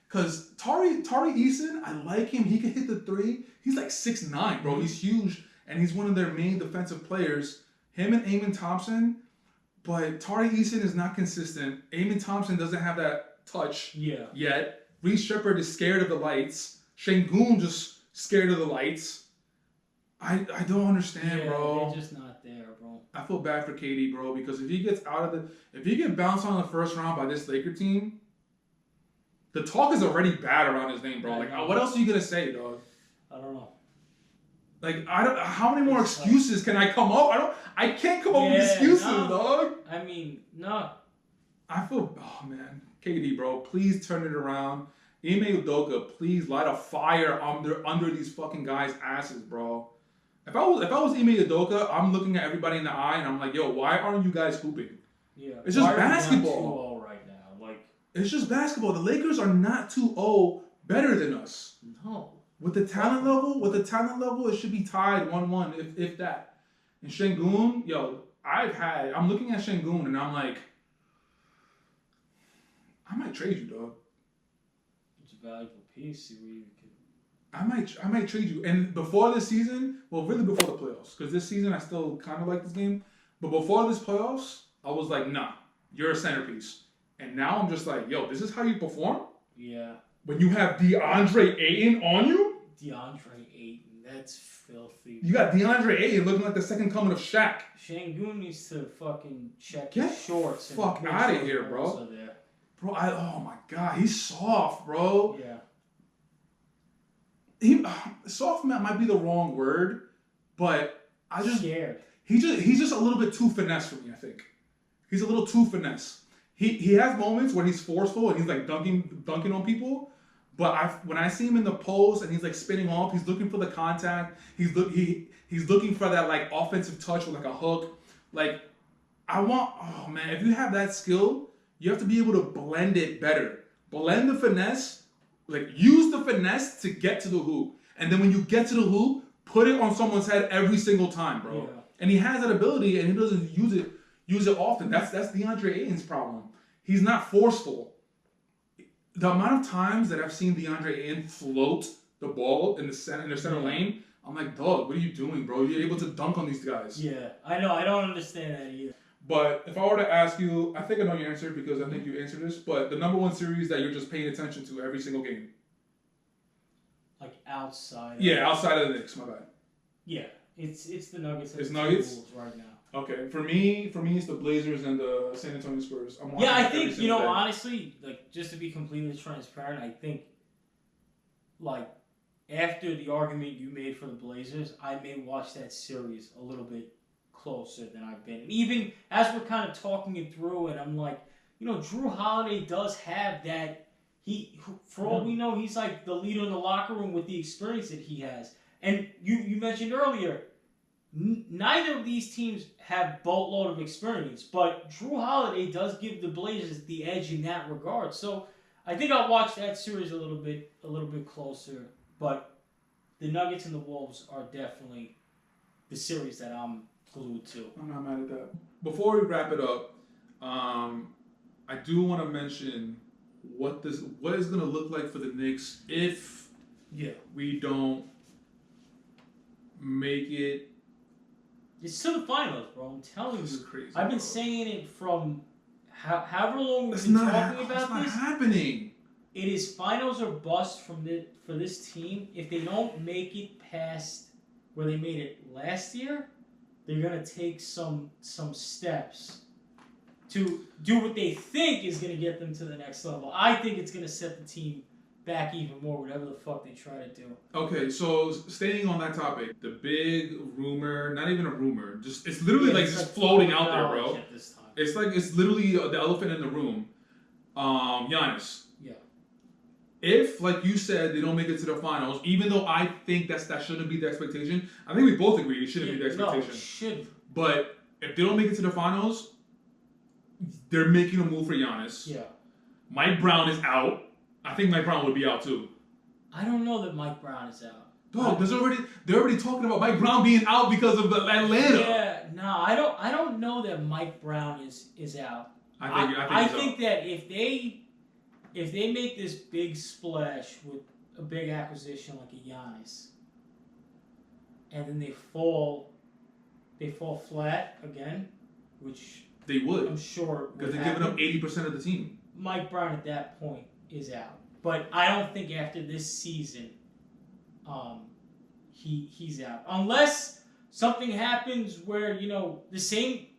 Because Tari Eason, I like him. He can hit the 3. He's like 6'9", bro. He's huge, and he's one of their main defensive players. Him and Amen Thompson, but Tari Eason is not consistent. Amen Thompson doesn't have that touch yet. Reece Shepherd is scared of the lights. Şengün just scared of the lights. I don't understand, bro. They're just not there, bro. I feel bad for KD, bro, because if he gets if he gets bounced on the first round by this Laker team, the talk is already bad around his name, bro. Like, what else are you gonna say, dog? I don't know. Like, how many more excuses can I come up? I can't come up with excuses, dog. I mean, no. I feel, oh man, KD, bro, please turn it around. Ime Udoka, please light a fire under these fucking guys' asses, bro. If I was Ime Udoka, I'm looking at everybody in the eye and I'm like, yo, why aren't you guys hooping? Yeah. It's just basketball. Why are we down 2-0 right now? Like, It's just basketball. The Lakers are not 2-0 better than us. No. With the talent level, it should be tied 1-1 if that. And Şengün, I'm looking at Şengün and I'm like, I might trade you, dog. It's a valuable piece. See where you can. I might trade you. And before this season, well, really before the playoffs, because this season I still kind of like this game. But before this playoffs, I was like, nah, you're a centerpiece. And now I'm just like, yo, this is how you perform? Yeah. When you have DeAndre Ayton on you? DeAndre Ayton, that's filthy. You got DeAndre Ayton looking like the second coming of Shaq. Şengün needs to fucking check Get his shorts. the fuck out of here, bro. Bro, oh my God, he's soft, bro. Yeah. Soft might be the wrong word, but I just scared. He's just a little bit too finesse for me, I think. He's a little too finesse. He has moments where he's forceful and he's like dunking on people. But when I see him in the post and he's like spinning off, he's looking for the contact. He's looking for that like offensive touch with like a hook. Like oh man, if you have that skill, you have to be able to blend it better. Blend the finesse, like use the finesse to get to the hoop. And then when you get to the hoop, put it on someone's head every single time, bro. Yeah. And he has that ability and he doesn't use it often. That's DeAndre Ayton's problem. He's not forceful. The amount of times that I've seen DeAndre Ayton float the ball in the center lane, I'm like, dog, what are you doing, bro? You're able to dunk on these guys. Yeah, I know. I don't understand that either. But if I were to ask you, I think I know your answer because I think you answered this, but the number one series that you're just paying attention to every single game. Like outside. Outside of the Knicks, my bad. Yeah, it's the Nuggets. It's Nuggets right now. Okay, for me, it's the Blazers and the San Antonio Spurs. I think honestly, like just to be completely transparent, I think like after the argument you made for the Blazers, I may watch that series a little bit closer than I've been. And even as we're kind of talking it through, and I'm like, Drew Holiday does have that. For all we know, he's like the leader in the locker room with the experience that he has. And you mentioned earlier, neither of these teams have boatload of experience, but Drew Holiday does give the Blazers the edge in that regard. So I think I'll watch that series a little bit closer. But the Nuggets and the Wolves are definitely the series that I'm glued to. I'm not mad at that. Before we wrap it up, I do want to mention what is going to look like for the Knicks if we don't make it. It's to the finals, bro. I'm telling you. This is crazy. I've been saying it from however long we've been talking about this. It's not happening. It is finals or bust for this team. If they don't make it past where they made it last year, they're gonna take some steps to do what they think is gonna get them to the next level. I think it's gonna set the team back even more, whatever the fuck they try to do. Okay, so staying on that topic, the big rumor, not even a rumor, just it's literally just floating out there, bro. At this time. It's literally the elephant in the room. Giannis. Yeah. If, like you said, they don't make it to the finals, even though I think that shouldn't be the expectation, I think we both agree it shouldn't be the expectation. No, it shouldn't. But if they don't make it to the finals, they're making a move for Giannis. Yeah. Mike Brown is out. I think Mike Brown would be out too. I don't know that Mike Brown is out. Dog, they're already talking about Mike Brown being out because of Atlanta. Yeah, no, I don't know that Mike Brown is out. I think that if they make this big splash with a big acquisition like a Giannis, and then they fall flat again, which they would. I'm sure because they're giving up 80% of the team. Mike Brown at that point is out, but I don't think after this season, he's out unless something happens where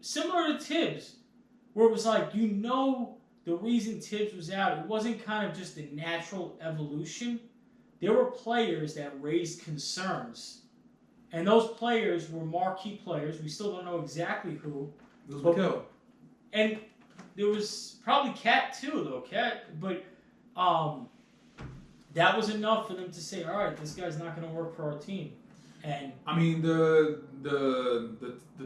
similar to Tibbs, where it was like the reason Tibbs was out, it wasn't kind of just a natural evolution. There were players that raised concerns, and those players were marquee players. We still don't know exactly who. It was Mikal. And there was probably Cat too, though. But that was enough for them to say, all right, this guy's not going to work for our team. And I mean, the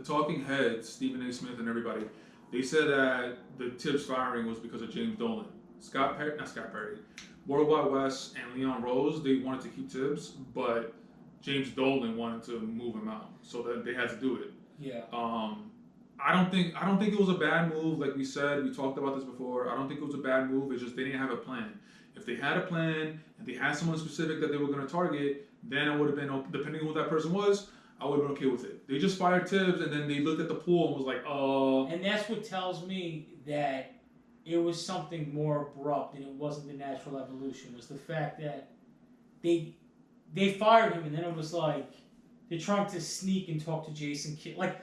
talking heads, Stephen A. Smith and everybody, they said that the Tibbs firing was because of James Dolan. Not Scott Perry, Worldwide West and Leon Rose, they wanted to keep Tibbs, but James Dolan wanted to move him out, so that they had to do it. Yeah. I don't think it was a bad move. Like we said, we talked about this before. I don't think it was a bad move. It's just they didn't have a plan. If they had a plan and they had someone specific that they were going to target, then I would have been, depending on who that person was, I would have been okay with it. They just fired Tibbs, and then they looked at the pool and was like, oh. And that's what tells me that it was something more abrupt and it wasn't the natural evolution. It was the fact that they fired him, and then it was like they're trying to sneak and talk to Jason Kidd. Like,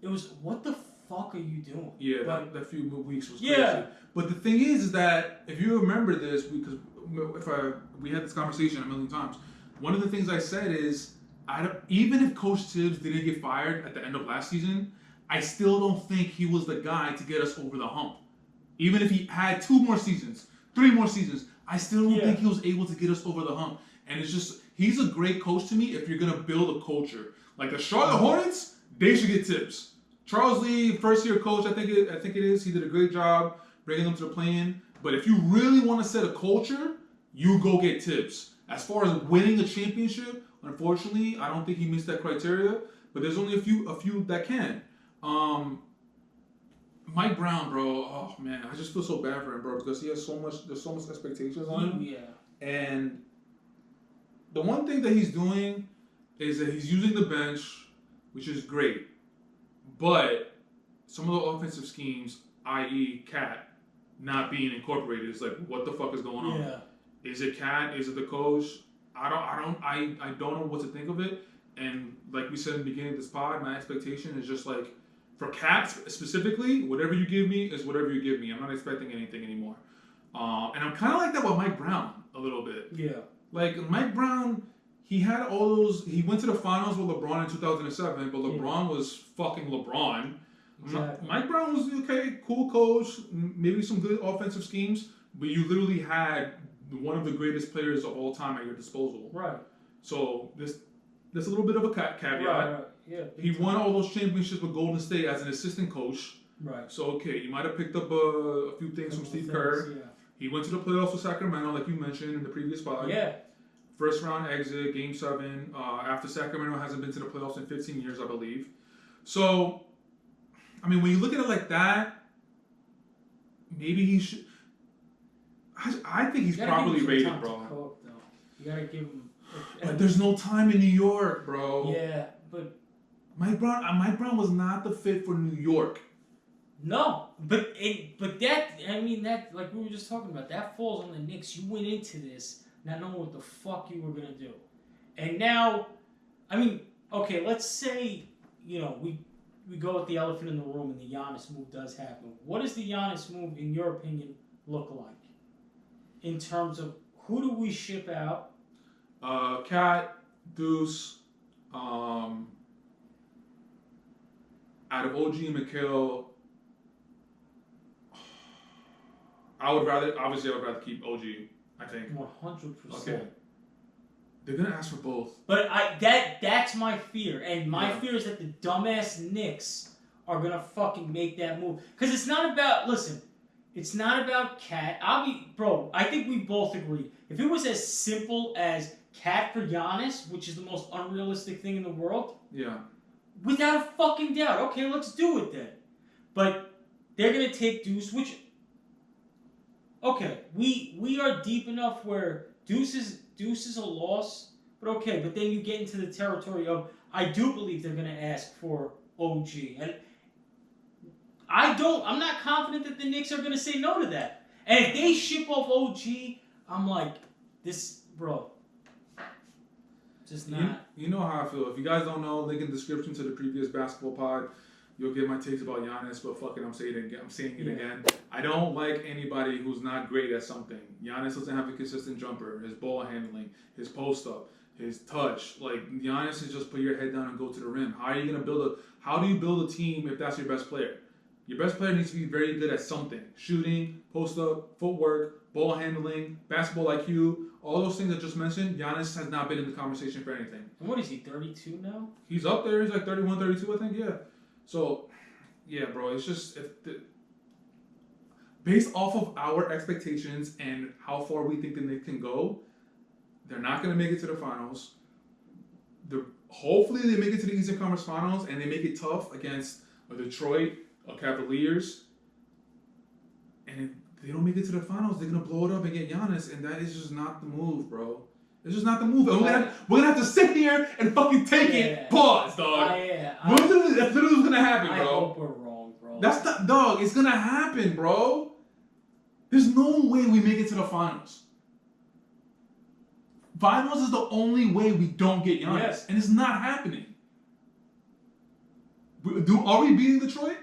it was, what the fuck are you doing? Yeah, but, that few weeks was crazy. But the thing is that if you remember this, because we had this conversation a million times, one of the things I said is, even if Coach Tibbs didn't get fired at the end of last season, I still don't think he was the guy to get us over the hump. Even if he had 2 more seasons, 3 more seasons, I still don't think he was able to get us over the hump. And it's just, he's a great coach to me if you're going to build a culture. Like the Charlotte Hornets, they should get Tibbs. Charles Lee, first-year coach, I think it is. He did a great job bringing them to the play-in. But if you really want to set a culture, you go get Tibbs. As far as winning a championship, unfortunately, I don't think he meets that criteria. But there's only a few that can. Mike Brown, bro. Oh man, I just feel so bad for him, bro, because he has there's so much expectations on him. Yeah. And the one thing that he's doing is that he's using the bench, which is great. But some of the offensive schemes, i.e. Cat, not being incorporated, is like, what the fuck is going on? Yeah. Is it Cat? Is it the coach? I don't know what to think of it. And like we said in the beginning of this pod, my expectation is just like, for Cat specifically, whatever you give me is whatever you give me. I'm not expecting anything anymore. And I'm kind of like that with Mike Brown a little bit. Yeah. Like Mike Brown, he had all those. He went to the finals with LeBron in 2007, but LeBron was fucking LeBron. Exactly. Mike Brown was okay, cool coach, maybe some good offensive schemes, but you literally had one of the greatest players of all time at your disposal. Right. So there's a little bit of a caveat. Right. Yeah. He won all those championships with Golden State as an assistant coach. Right. So okay, you might have picked up a few things from Steve Kerr. Yeah. He went to the playoffs with Sacramento, like you mentioned in the previous pod. Yeah. First round exit, Game 7. After Sacramento hasn't been to the playoffs in 15 years, I believe. So, I mean, when you look at it like that, maybe he should. I think he's properly rated, bro. Cook, you gotta give him. But there's no time in New York, bro. Yeah, but Mike Brown was not the fit for New York. No, but that like we were just talking about, that falls on the Knicks. You went into this not knowing what the fuck you were gonna do, and now, I mean, okay, let's say we go with the elephant in the room and the Giannis move does happen. What does the Giannis move, in your opinion, look like in terms of who do we ship out? Cat, Deuce, out of OG and Mikhail, I would rather keep OG, I think. 100%. Okay. They're gonna ask for both. But that's my fear. And my fear is that the dumbass Knicks are gonna fucking make that move. Because it's not about, listen, it's not about Cat. I think we both agree. If it was as simple as Cat for Giannis, which is the most unrealistic thing in the world, yeah, without a fucking doubt, okay, let's do it then. But they're gonna take Deuce, which, okay, we are deep enough where Deuce is a loss, but okay, but then you get into the territory of, I do believe they're gonna ask for OG, and I'm not confident that the Knicks are gonna say no to that. And if they ship off OG, I'm like, this, bro. Just not. You know how I feel. If you guys don't know, link in the description to the previous basketball pod. You'll get my takes about Giannis, but fuck it, I'm saying it again. I don't like anybody who's not great at something. Giannis doesn't have a consistent jumper, his ball handling, his post up, his touch. Like, Giannis is just put your head down and go to the rim. How do you build a team if that's your best player? Your best player needs to be very good at something. Shooting, post up, footwork, ball handling, basketball IQ, all those things I just mentioned. Giannis has not been in the conversation for anything. And what is he, 32 now? He's up there. He's like 31, 32, I think, yeah. So, yeah, bro, it's just, based off of our expectations and how far we think the Knicks can go, they're not going to make it to the finals. Hopefully they make it to the Eastern Conference Finals and they make it tough against Detroit or Cavaliers. And if they don't make it to the finals, they're going to blow it up and get Giannis, and that is just not the move, bro. It's just not the move. And we're gonna have to sit here and fucking take it. Pause, dog. That's literally what's gonna happen, bro. I hope we're wrong, bro. That's not, dog. It's gonna happen, bro. There's no way we make it to the finals. Finals is the only way we don't get Giannis, and it's not happening. Are we beating Detroit?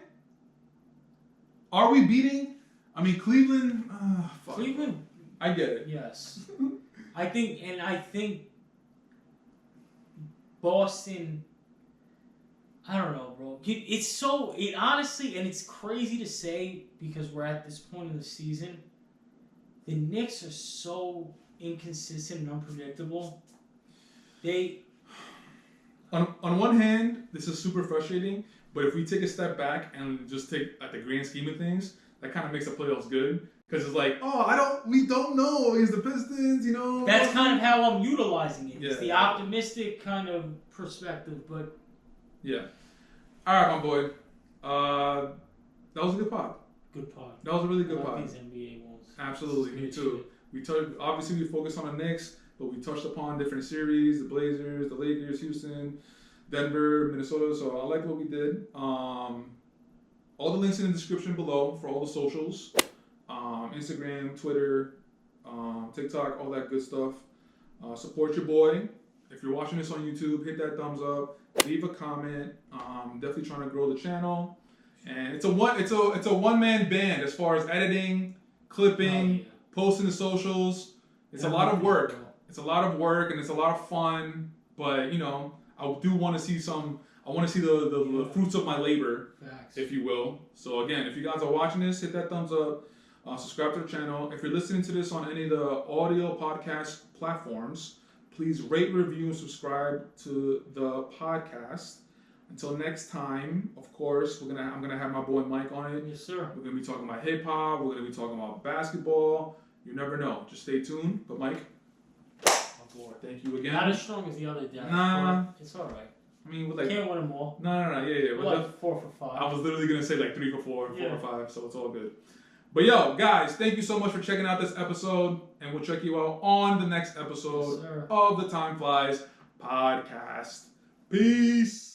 Are we beating? I mean, Cleveland. Fuck. Cleveland. I get it. Yes. I think Boston, I don't know, bro. It honestly, and it's crazy to say because we're at this point in the season, the Knicks are so inconsistent and unpredictable. On one hand, this is super frustrating, but if we take a step back and just take at the grand scheme of things, that kind of makes the playoffs good. Because it's like, we don't know against the Pistons, you know. That's kind of how I'm utilizing it. It's the optimistic kind of perspective, but yeah. All right, my boy. That was a good pod. Good pod. That was a really good pod. These NBA ones. Absolutely, me too. Obviously we focused on the Knicks, but we touched upon different series: the Blazers, the Lakers, Houston, Denver, Minnesota. So I like what we did. All the links in the description below for all the socials. Instagram, Twitter, TikTok, all that good stuff. Support your boy. If you're watching this on YouTube, hit that thumbs up. Leave a comment. Definitely trying to grow the channel. And it's a one-man band as far as editing, clipping, posting the socials. It's a lot of work. It's a lot of work and it's a lot of fun. But you know, I do want to see I want to see the fruits of my labor, if you will. So again, if you guys are watching this, hit that thumbs up. Subscribe to the channel. If you're listening to this on any of the audio podcast platforms, please rate, review, and subscribe to the podcast. Until next time, of course, I'm gonna have my boy Mike on it. Yes, sir. We're gonna be talking about hip hop. We're gonna be talking about basketball. You never know. Just stay tuned. But Mike, thank you again. Not as strong as the other guys. Nah, it's all right. I mean, Can't win them all. No, yeah. We're like 4 for 5. I was literally gonna say like 3 for 4, 4 for 5, so it's all good. But yo, guys, thank you so much for checking out this episode, and we'll check you out on the next episode of the Time Flies podcast. Peace.